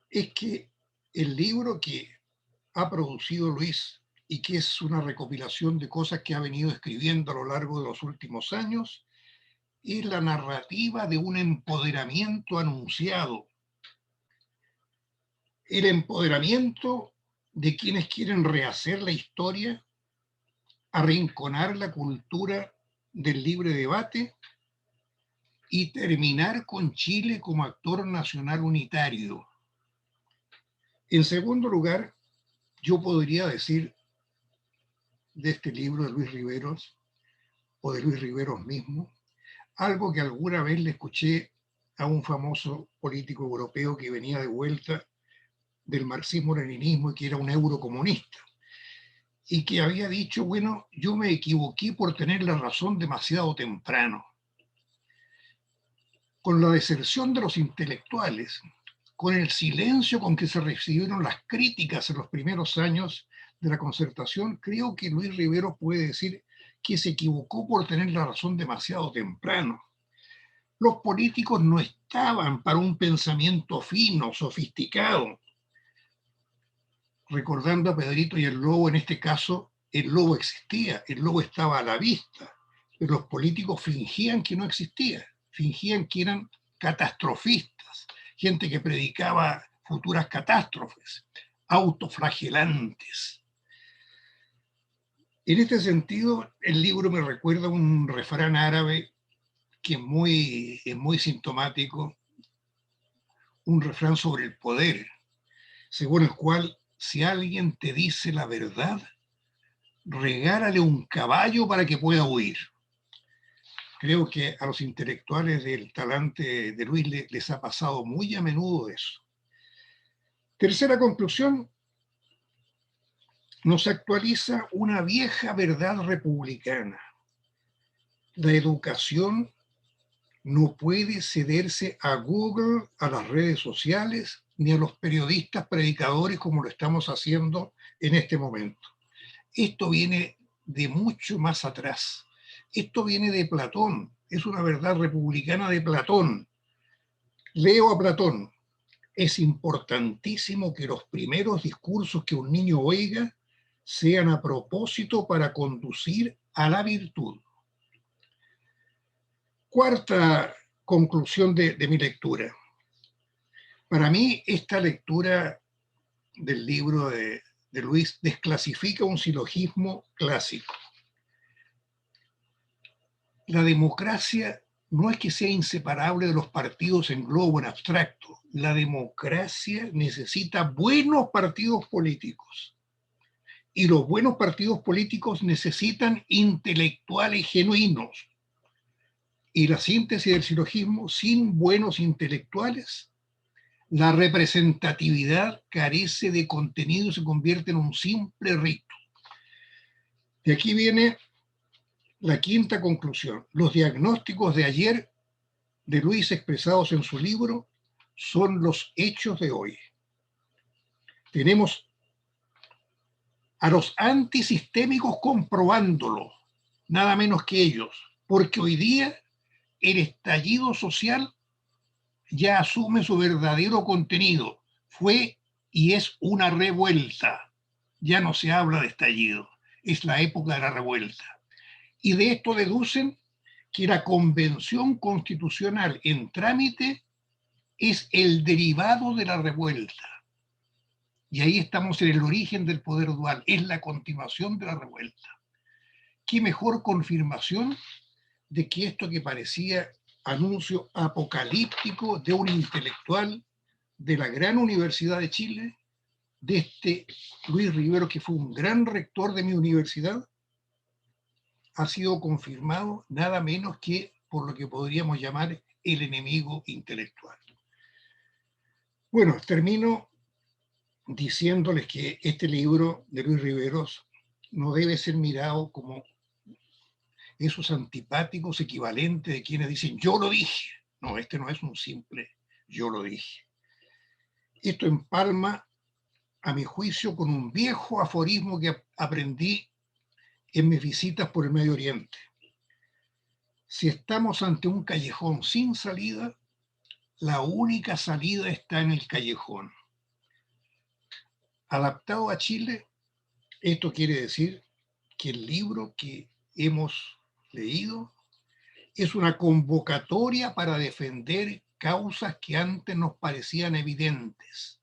es que el libro que ha producido Luis y que es una recopilación de cosas que ha venido escribiendo a lo largo de los últimos años, es la narrativa de un empoderamiento anunciado. El empoderamiento de quienes quieren rehacer la historia, arrinconar la cultura del libre debate y terminar con Chile como actor nacional unitario. En segundo lugar, yo podría decir de este libro de Luis Riveros, o de Luis Riveros mismo, algo que alguna vez le escuché a un famoso político europeo que venía de vuelta del marxismo-leninismo y que era un eurocomunista, y que había dicho, bueno, yo me equivoqué por tener la razón demasiado temprano. Con la deserción de los intelectuales, con el silencio con que se recibieron las críticas en los primeros años de la Concertación, creo que Luis Riveros puede decir que se equivocó por tener la razón demasiado temprano. Los políticos no estaban para un pensamiento fino, sofisticado. Recordando a Pedrito y el lobo, en este caso, el lobo existía, el lobo estaba a la vista, pero los políticos fingían que no existía, fingían que eran catastrofistas, gente que predicaba futuras catástrofes, autoflagelantes. En este sentido, el libro me recuerda un refrán árabe que es muy sintomático, un refrán sobre el poder, según el cual si alguien te dice la verdad, regálale un caballo para que pueda huir. Creo que a los intelectuales del talante de Luis les ha pasado muy a menudo eso. Tercera conclusión, nos actualiza una vieja verdad republicana. La educación no puede cederse a Google, a las redes sociales, ni a los periodistas predicadores como lo estamos haciendo en este momento. Esto viene de mucho más atrás. Esto viene de Platón, es una verdad republicana de Platón. Leo a Platón. Es importantísimo que los primeros discursos que un niño oiga sean a propósito para conducir a la virtud. Cuarta conclusión de mi lectura. Para mí, esta lectura del libro de Luis desclasifica un silogismo clásico. La democracia no es que sea inseparable de los partidos en globo, en abstracto. La democracia necesita buenos partidos políticos. Y los buenos partidos políticos necesitan intelectuales genuinos. Y la síntesis del silogismo: sin buenos intelectuales, la representatividad carece de contenido y se convierte en un simple rito. De aquí viene la quinta conclusión. Los diagnósticos de ayer de Luis expresados en su libro son los hechos de hoy. Tenemos a los antisistémicos comprobándolo, nada menos que ellos, porque hoy día el estallido social ya asume su verdadero contenido. Fue y es una revuelta. Ya no se habla de estallido, es la época de la revuelta. Y de esto deducen que la convención constitucional en trámite es el derivado de la revuelta. Y ahí estamos en el origen del poder dual, es la continuación de la revuelta. ¿Qué mejor confirmación de que esto que parecía anuncio apocalíptico de un intelectual de la gran Universidad de Chile, de este Luis Rivero, que fue un gran rector de mi universidad, ha sido confirmado nada menos que por lo que podríamos llamar el enemigo intelectual? Bueno, termino diciéndoles que este libro de Luis Riveros no debe ser mirado como esos antipáticos equivalentes de quienes dicen yo lo dije. No, este no es un simple yo lo dije. Esto empalma, a mi juicio, con un viejo aforismo que aprendí en mis visitas por el Medio Oriente. Si estamos ante un callejón sin salida, la única salida está en el callejón. Adaptado a Chile, esto quiere decir que el libro que hemos leído es una convocatoria para defender causas que antes nos parecían evidentes.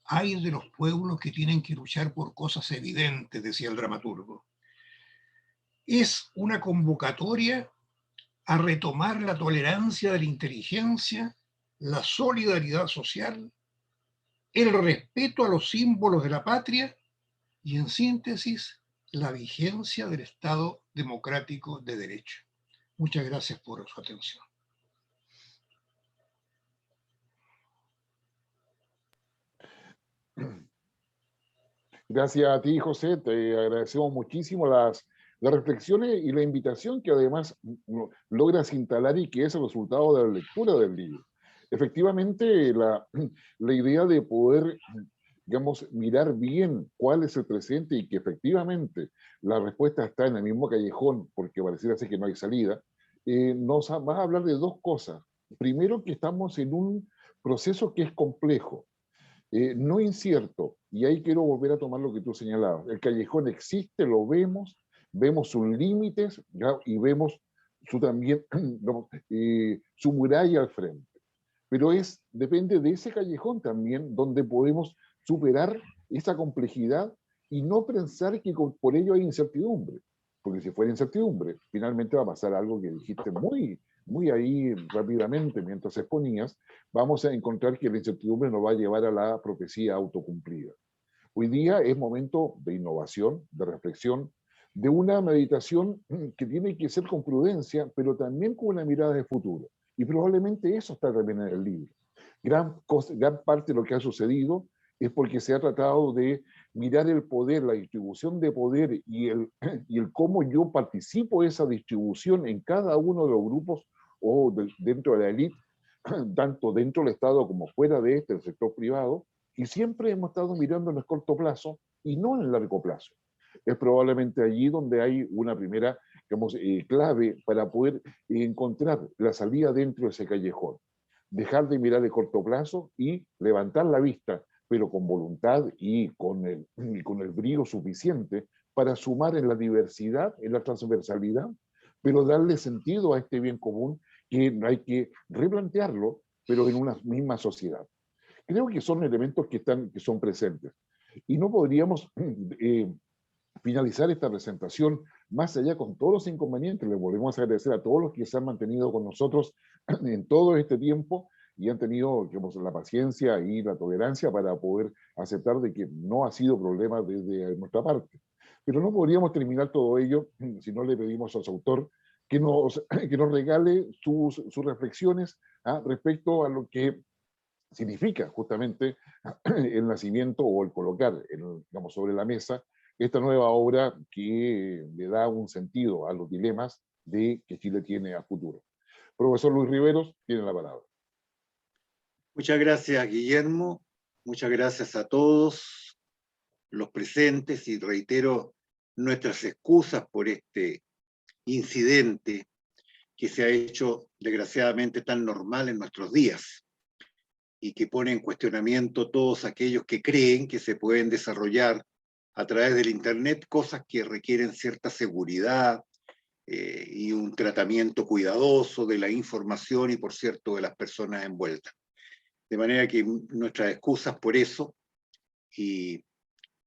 Hay de los pueblos que tienen que luchar por cosas evidentes, decía el dramaturgo. Es una convocatoria a retomar la tolerancia de la inteligencia, la solidaridad social, el respeto a los símbolos de la patria y, en síntesis, la vigencia del Estado democrático de derecho. Muchas gracias por su atención. Gracias a ti, José. Te agradecemos muchísimo las reflexiones y la invitación que además logras instalar y que es el resultado de la lectura del libro. Efectivamente, la idea de poder, digamos, mirar bien cuál es el presente y que efectivamente la respuesta está en el mismo callejón, porque pareciera ser que no hay salida, nos va a hablar de dos cosas. Primero, que estamos en un proceso que es complejo, no incierto, y ahí quiero volver a tomar lo que tú señalabas. El callejón existe, lo vemos, vemos sus límites, ¿ya? Y vemos también su muralla al frente. Pero depende de ese callejón también donde podemos superar esa complejidad y no pensar que por ello hay incertidumbre. Porque si fuera incertidumbre, finalmente va a pasar algo que dijiste muy ahí rápidamente mientras exponías, vamos a encontrar que la incertidumbre nos va a llevar a la profecía autocumplida. Hoy día es momento de innovación, de reflexión, de una meditación que tiene que ser con prudencia, pero también con una mirada de futuro. Y probablemente eso está también en el libro. Gran parte de lo que ha sucedido es porque se ha tratado de mirar el poder, la distribución de poder y el cómo yo participo de esa distribución en cada uno de los grupos o dentro de la élite, tanto dentro del Estado como fuera de el sector privado, y siempre hemos estado mirando en el corto plazo y no en el largo plazo. Es probablemente allí donde hay una primera, digamos, clave para poder encontrar la salida dentro de ese callejón. Dejar de mirar de corto plazo y levantar la vista, pero con voluntad y con el brío suficiente para sumar en la diversidad, en la transversalidad, pero darle sentido a este bien común que hay que replantearlo, pero en una misma sociedad. Creo que son elementos que son presentes. Y no podríamos finalizar esta presentación más allá con todos los inconvenientes. Le volvemos a agradecer a todos los que se han mantenido con nosotros en todo este tiempo y han tenido, digamos, la paciencia y la tolerancia para poder aceptar de que no ha sido problema desde nuestra parte. Pero no podríamos terminar todo ello si no le pedimos a su autor que nos regale sus reflexiones respecto a lo que significa justamente el nacimiento o el colocar, digamos, sobre la mesa esta nueva obra que le da un sentido a los dilemas de que Chile tiene a futuro. Profesor Luis Riveros, tiene la palabra. Muchas gracias, Guillermo. Muchas gracias a todos los presentes y reitero nuestras excusas por este incidente que se ha hecho desgraciadamente tan normal en nuestros días y que pone en cuestionamiento todos aquellos que creen que se pueden desarrollar a través del Internet cosas que requieren cierta seguridad y un tratamiento cuidadoso de la información y, por cierto, de las personas envueltas. De manera que nuestras excusas por eso, y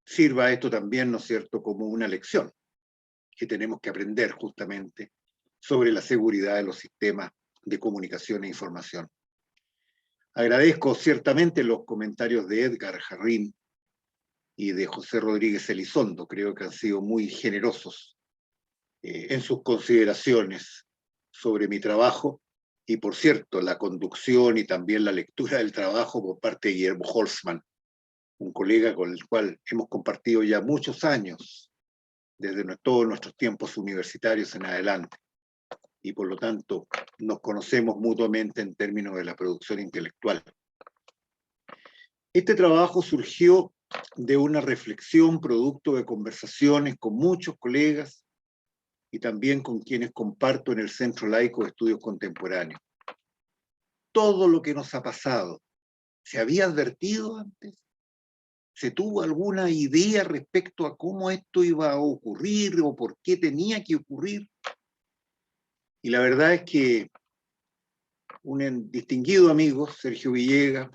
sirva esto también, ¿no es cierto?, como una lección que tenemos que aprender justamente sobre la seguridad de los sistemas de comunicación e información. Agradezco ciertamente los comentarios de Edgar Jarrín y de José Rodríguez Elizondo, creo que han sido muy generosos en sus consideraciones sobre mi trabajo, y por cierto, la conducción y también la lectura del trabajo por parte de Guillermo Holzman, un colega con el cual hemos compartido ya muchos años, desde todos nuestros tiempos universitarios en adelante, y por lo tanto nos conocemos mutuamente en términos de la producción intelectual. Este trabajo surgió de una reflexión producto de conversaciones con muchos colegas y también con quienes comparto en el Centro Laico de Estudios Contemporáneos. Todo lo que nos ha pasado, ¿se había advertido antes? ¿Se tuvo alguna idea respecto a cómo esto iba a ocurrir o por qué tenía que ocurrir? Y la verdad es que un distinguido amigo, Sergio Villegas,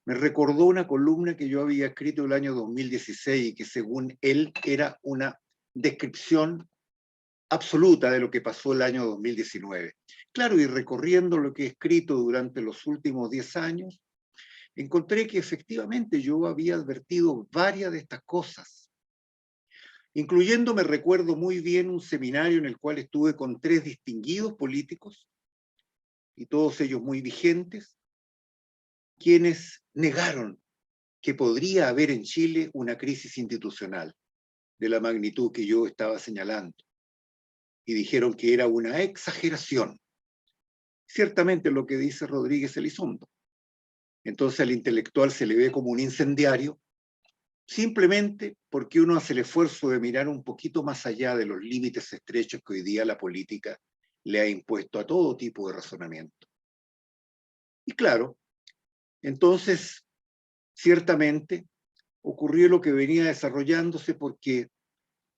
me recordó una columna que yo había escrito el año 2016 y que según él era una descripción absoluta de lo que pasó el año 2019. Claro, y recorriendo lo que he escrito durante los últimos 10 años, encontré que efectivamente yo había advertido varias de estas cosas, incluyendo, me recuerdo muy bien, un seminario en el cual estuve con 3 distinguidos políticos, y todos ellos muy vigentes, quienes negaron que podría haber en Chile una crisis institucional de la magnitud que yo estaba señalando, y dijeron que era una exageración. Ciertamente lo que dice Rodríguez Elizondo. Entonces al intelectual se le ve como un incendiario, simplemente porque uno hace el esfuerzo de mirar un poquito más allá de los límites estrechos que hoy día la política le ha impuesto a todo tipo de razonamiento. Y claro, entonces, ciertamente, ocurrió lo que venía desarrollándose porque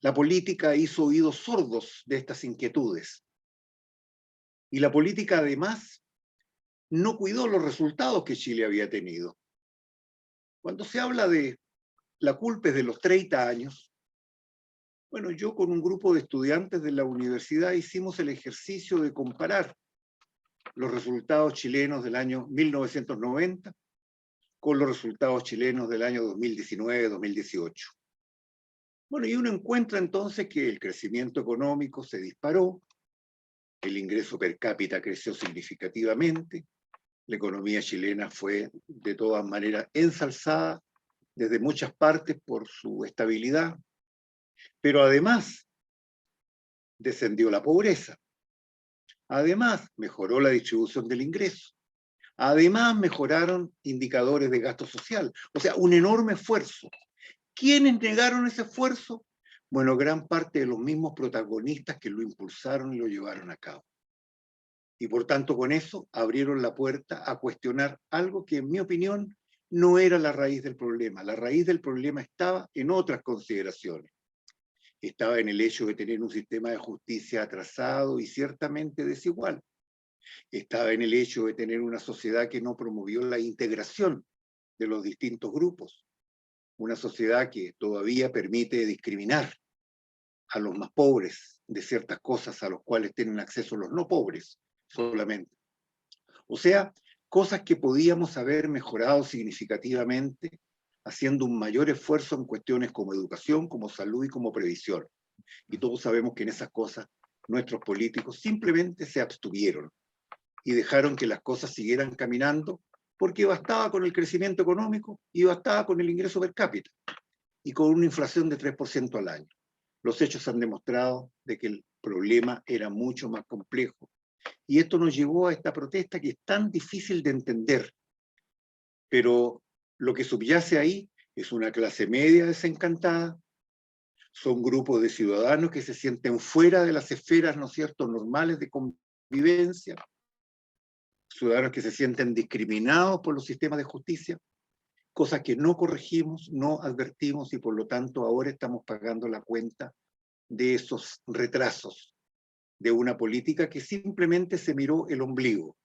la política hizo oídos sordos de estas inquietudes. Y la política, además, no cuidó los resultados que Chile había tenido. Cuando se habla de la culpa de los 30 años, bueno, yo con un grupo de estudiantes de la universidad hicimos el ejercicio de comparar los resultados chilenos del año 1990 con los resultados chilenos del año 2019-2018. Bueno, y uno encuentra entonces que el crecimiento económico se disparó, el ingreso per cápita creció significativamente, la economía chilena fue de todas maneras ensalzada desde muchas partes por su estabilidad, pero además descendió la pobreza, además mejoró la distribución del ingreso, además mejoraron indicadores de gasto social, o sea, un enorme esfuerzo. ¿Quiénes negaron ese esfuerzo? Bueno, gran parte de los mismos protagonistas que lo impulsaron y lo llevaron a cabo. Y por tanto, con eso abrieron la puerta a cuestionar algo que, en mi opinión, no era la raíz del problema. La raíz del problema estaba en otras consideraciones. estaba en el hecho de tener un sistema de justicia atrasado y ciertamente desigual, estaba en el hecho de tener una sociedad que no promovió la integración de los distintos grupos, una sociedad que todavía permite discriminar a los más pobres de ciertas cosas a los cuales tienen acceso los no pobres solamente. O sea, cosas que podíamos haber mejorado significativamente haciendo un mayor esfuerzo en cuestiones como educación, como salud y como previsión. Y todos sabemos que en esas cosas nuestros políticos simplemente se abstuvieron y dejaron que las cosas siguieran caminando porque bastaba con el crecimiento económico y bastaba con el ingreso per cápita y con una inflación de 3% al año. Los hechos han demostrado de que el problema era mucho más complejo. Y esto nos llevó a esta protesta que es tan difícil de entender. Pero lo que subyace ahí es una clase media desencantada, son grupos de ciudadanos que se sienten fuera de las esferas, ¿no es cierto?, normales de convivencia, ciudadanos que se sienten discriminados por los sistemas de justicia, cosas que no corregimos, no advertimos y por lo tanto ahora estamos pagando la cuenta de esos retrasos de una política que simplemente se miró el ombligo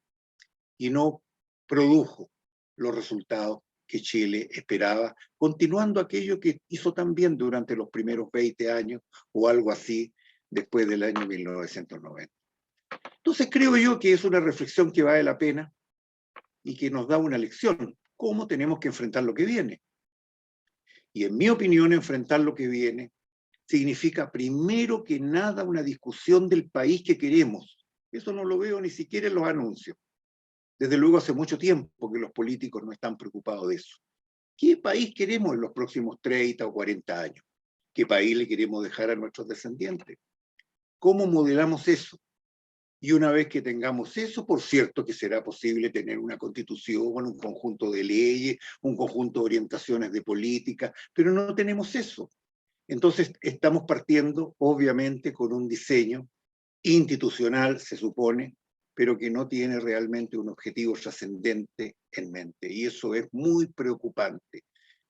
y no produjo los resultados que Chile esperaba, continuando aquello que hizo tan bien durante los primeros 20 años o algo así después del año 1990. Entonces creo yo que es una reflexión que vale la pena y que nos da una lección, cómo tenemos que enfrentar lo que viene. Y en mi opinión, enfrentar lo que viene significa primero que nada una discusión del país que queremos. Eso no lo veo ni siquiera en los anuncios. Desde luego hace mucho tiempo que los políticos no están preocupados de eso. ¿Qué país queremos en los próximos 30 o 40 años? ¿Qué país le queremos dejar a nuestros descendientes? ¿Cómo modelamos eso? Y una vez que tengamos eso, por cierto que será posible tener una constitución, un conjunto de leyes, un conjunto de orientaciones de política, pero no tenemos eso. Entonces estamos partiendo, obviamente, con un diseño institucional, se supone, pero que no tiene realmente un objetivo trascendente en mente. Y eso es muy preocupante,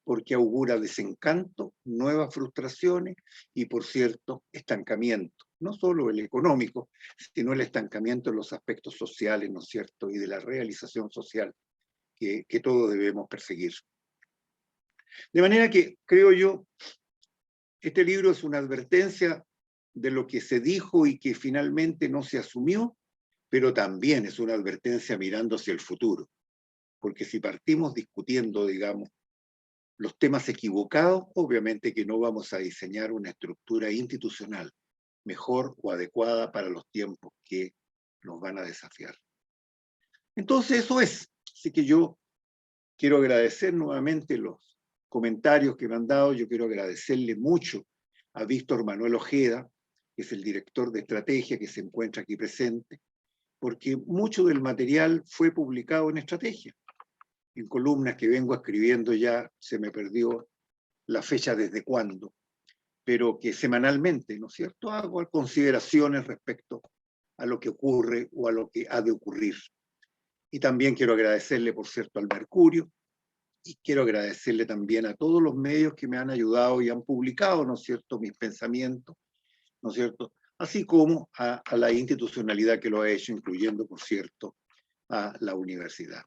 porque augura desencanto, nuevas frustraciones y, por cierto, estancamiento. No solo el económico, sino el estancamiento en los aspectos sociales, ¿no es cierto?, y de la realización social que todos debemos perseguir. De manera que, creo yo, este libro es una advertencia de lo que se dijo y que finalmente no se asumió, pero también es una advertencia mirando hacia el futuro. Porque si partimos discutiendo, digamos, los temas equivocados, obviamente que no vamos a diseñar una estructura institucional mejor o adecuada para los tiempos que nos van a desafiar. Entonces eso es. Así que yo quiero agradecer nuevamente los comentarios que me han dado. Yo quiero agradecerle mucho a Víctor Manuel Ojeda, que es el director de estrategia que se encuentra aquí presente, porque mucho del material fue publicado en Estrategia. En columnas que vengo escribiendo ya se me perdió la fecha desde cuándo, pero que semanalmente, ¿no es cierto?, hago consideraciones respecto a lo que ocurre o a lo que ha de ocurrir. Y también quiero agradecerle, por cierto, al Mercurio, y quiero agradecerle también a todos los medios que me han ayudado y han publicado, ¿no es cierto?, mis pensamientos, ¿no es cierto?, así como a la institucionalidad que lo ha hecho, incluyendo, por cierto, a la universidad.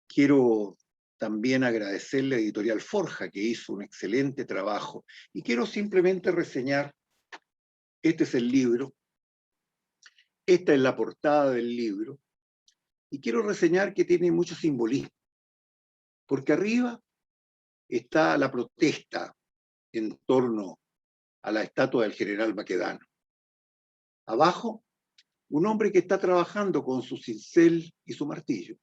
Quiero también agradecerle a Editorial Forja, que hizo un excelente trabajo, y quiero simplemente reseñar, este es el libro, esta es la portada del libro, y quiero reseñar que tiene mucho simbolismo, porque arriba está la protesta en torno a la estatua del general Baquedano. Abajo, un hombre que está trabajando con su cincel y su martillo,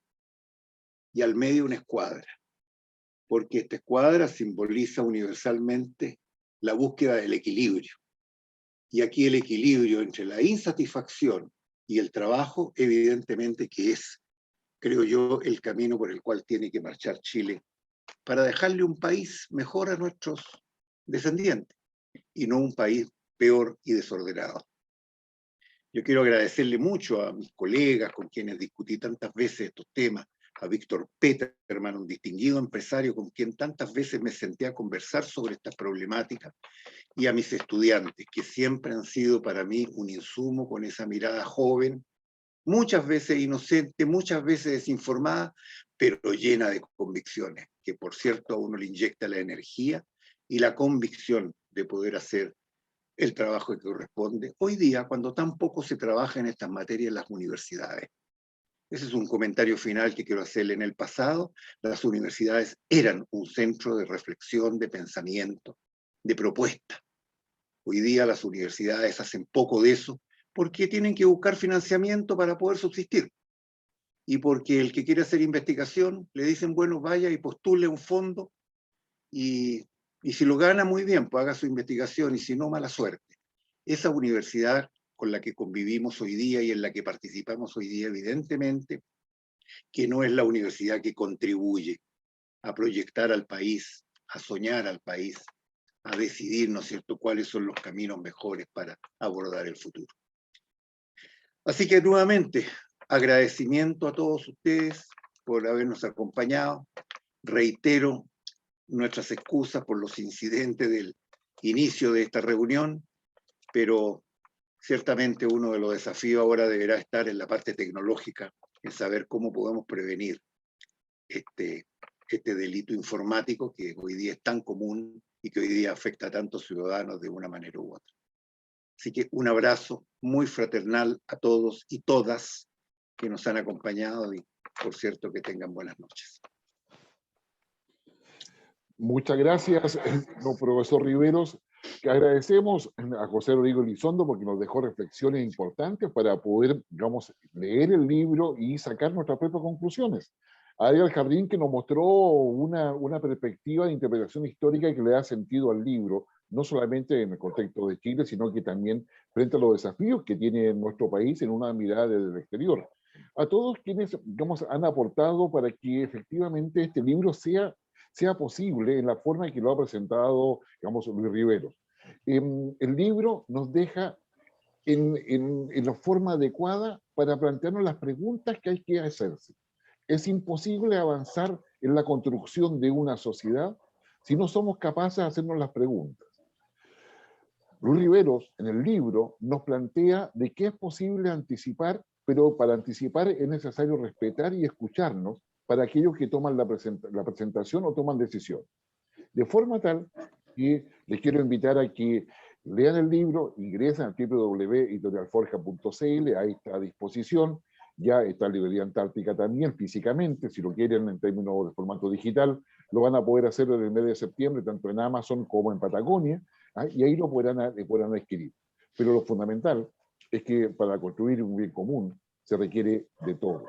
y al medio una escuadra, porque esta escuadra simboliza universalmente la búsqueda del equilibrio. Y aquí el equilibrio entre la insatisfacción y el trabajo, evidentemente que es, creo yo, el camino por el cual tiene que marchar Chile para dejarle un país mejor a nuestros descendientes y no un país peor y desordenado. Yo quiero agradecerle mucho a mis colegas con quienes discutí tantas veces estos temas, a Víctor Peterman, un distinguido empresario con quien tantas veces me senté a conversar sobre estas problemáticas, y a mis estudiantes, que siempre han sido para mí un insumo con esa mirada joven, muchas veces inocente, muchas veces desinformada, pero llena de convicciones, que por cierto a uno le inyecta la energía y la convicción de poder hacer el trabajo que corresponde hoy día, cuando tan poco se trabaja en estas materias en las universidades. Ese es un comentario final que quiero hacerle. En el pasado, las universidades eran un centro de reflexión, de pensamiento, de propuesta. Hoy día las universidades hacen poco de eso porque tienen que buscar financiamiento para poder subsistir. Y porque el que quiere hacer investigación, le dicen, bueno, vaya y postule un fondo, y si lo gana, muy bien, pues haga su investigación, y si no, mala suerte. Esa universidad con la que convivimos hoy día y en la que participamos hoy día, evidentemente, que no es la universidad que contribuye a proyectar al país, a soñar al país, a decidir, ¿no es cierto?, cuáles son los caminos mejores para abordar el futuro. Así que nuevamente, agradecimiento a todos ustedes por habernos acompañado. Reitero nuestras excusas por los incidentes del inicio de esta reunión, pero ciertamente uno de los desafíos ahora deberá estar en la parte tecnológica, en saber cómo podemos prevenir este delito informático que hoy día es tan común y que hoy día afecta a tantos ciudadanos de una manera u otra. Así que un abrazo muy fraternal a todos y todas que nos han acompañado, y por cierto que tengan buenas noches. Muchas gracias, profesor Riveros. Que agradecemos a José Rodrigo Elizondo porque nos dejó reflexiones importantes para poder, digamos, leer el libro y sacar nuestras propias conclusiones. A Ariel Jardín, que nos mostró una perspectiva de interpretación histórica que le da sentido al libro, no solamente en el contexto de Chile, sino que también frente a los desafíos que tiene nuestro país en una mirada desde el exterior. A todos quienes, digamos, han aportado para que efectivamente este libro sea posible en la forma en que lo ha presentado, digamos, Luis Riveros. El libro nos deja en la forma adecuada para plantearnos las preguntas que hay que hacerse. Es imposible avanzar en la construcción de una sociedad si no somos capaces de hacernos las preguntas. Luis Riveros, en el libro, nos plantea de qué es posible anticipar, pero para anticipar es necesario respetar y escucharnos para aquellos que toman la presentación o toman decisión. De forma tal que les quiero invitar a que lean el libro, ingresen a www.editorialforja.cl, ahí está a disposición. Ya está en Librería Antártica también, físicamente, si lo quieren en términos de formato digital, lo van a poder hacer en el mes de septiembre, tanto en Amazon como en Patagonia, y ahí lo podrán adquirir. Pero lo fundamental es que para construir un bien común se requiere de todo.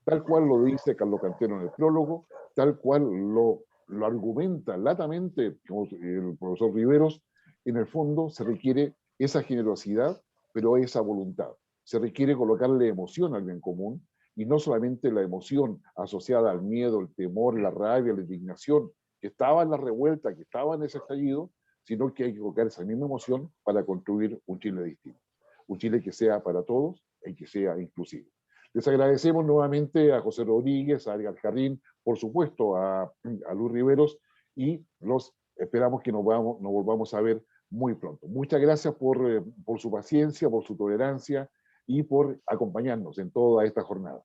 Tal cual lo dice Carlos Cantero en el prólogo, tal cual lo argumenta latamente el profesor Riveros, en el fondo se requiere esa generosidad, pero esa voluntad. Se requiere colocarle emoción al bien común, y no solamente la emoción asociada al miedo, el temor, la rabia, la indignación, que estaba en la revuelta, que estaba en ese estallido, sino que hay que colocar esa misma emoción para construir un Chile distinto. Un Chile que sea para todos y que sea inclusivo. Les agradecemos nuevamente a José Rodríguez, a Ariel Jardín, por supuesto a Luis Riveros, y los esperamos que nos volvamos a ver muy pronto. Muchas gracias por su paciencia, por su tolerancia y por acompañarnos en toda esta jornada.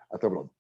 Hasta pronto.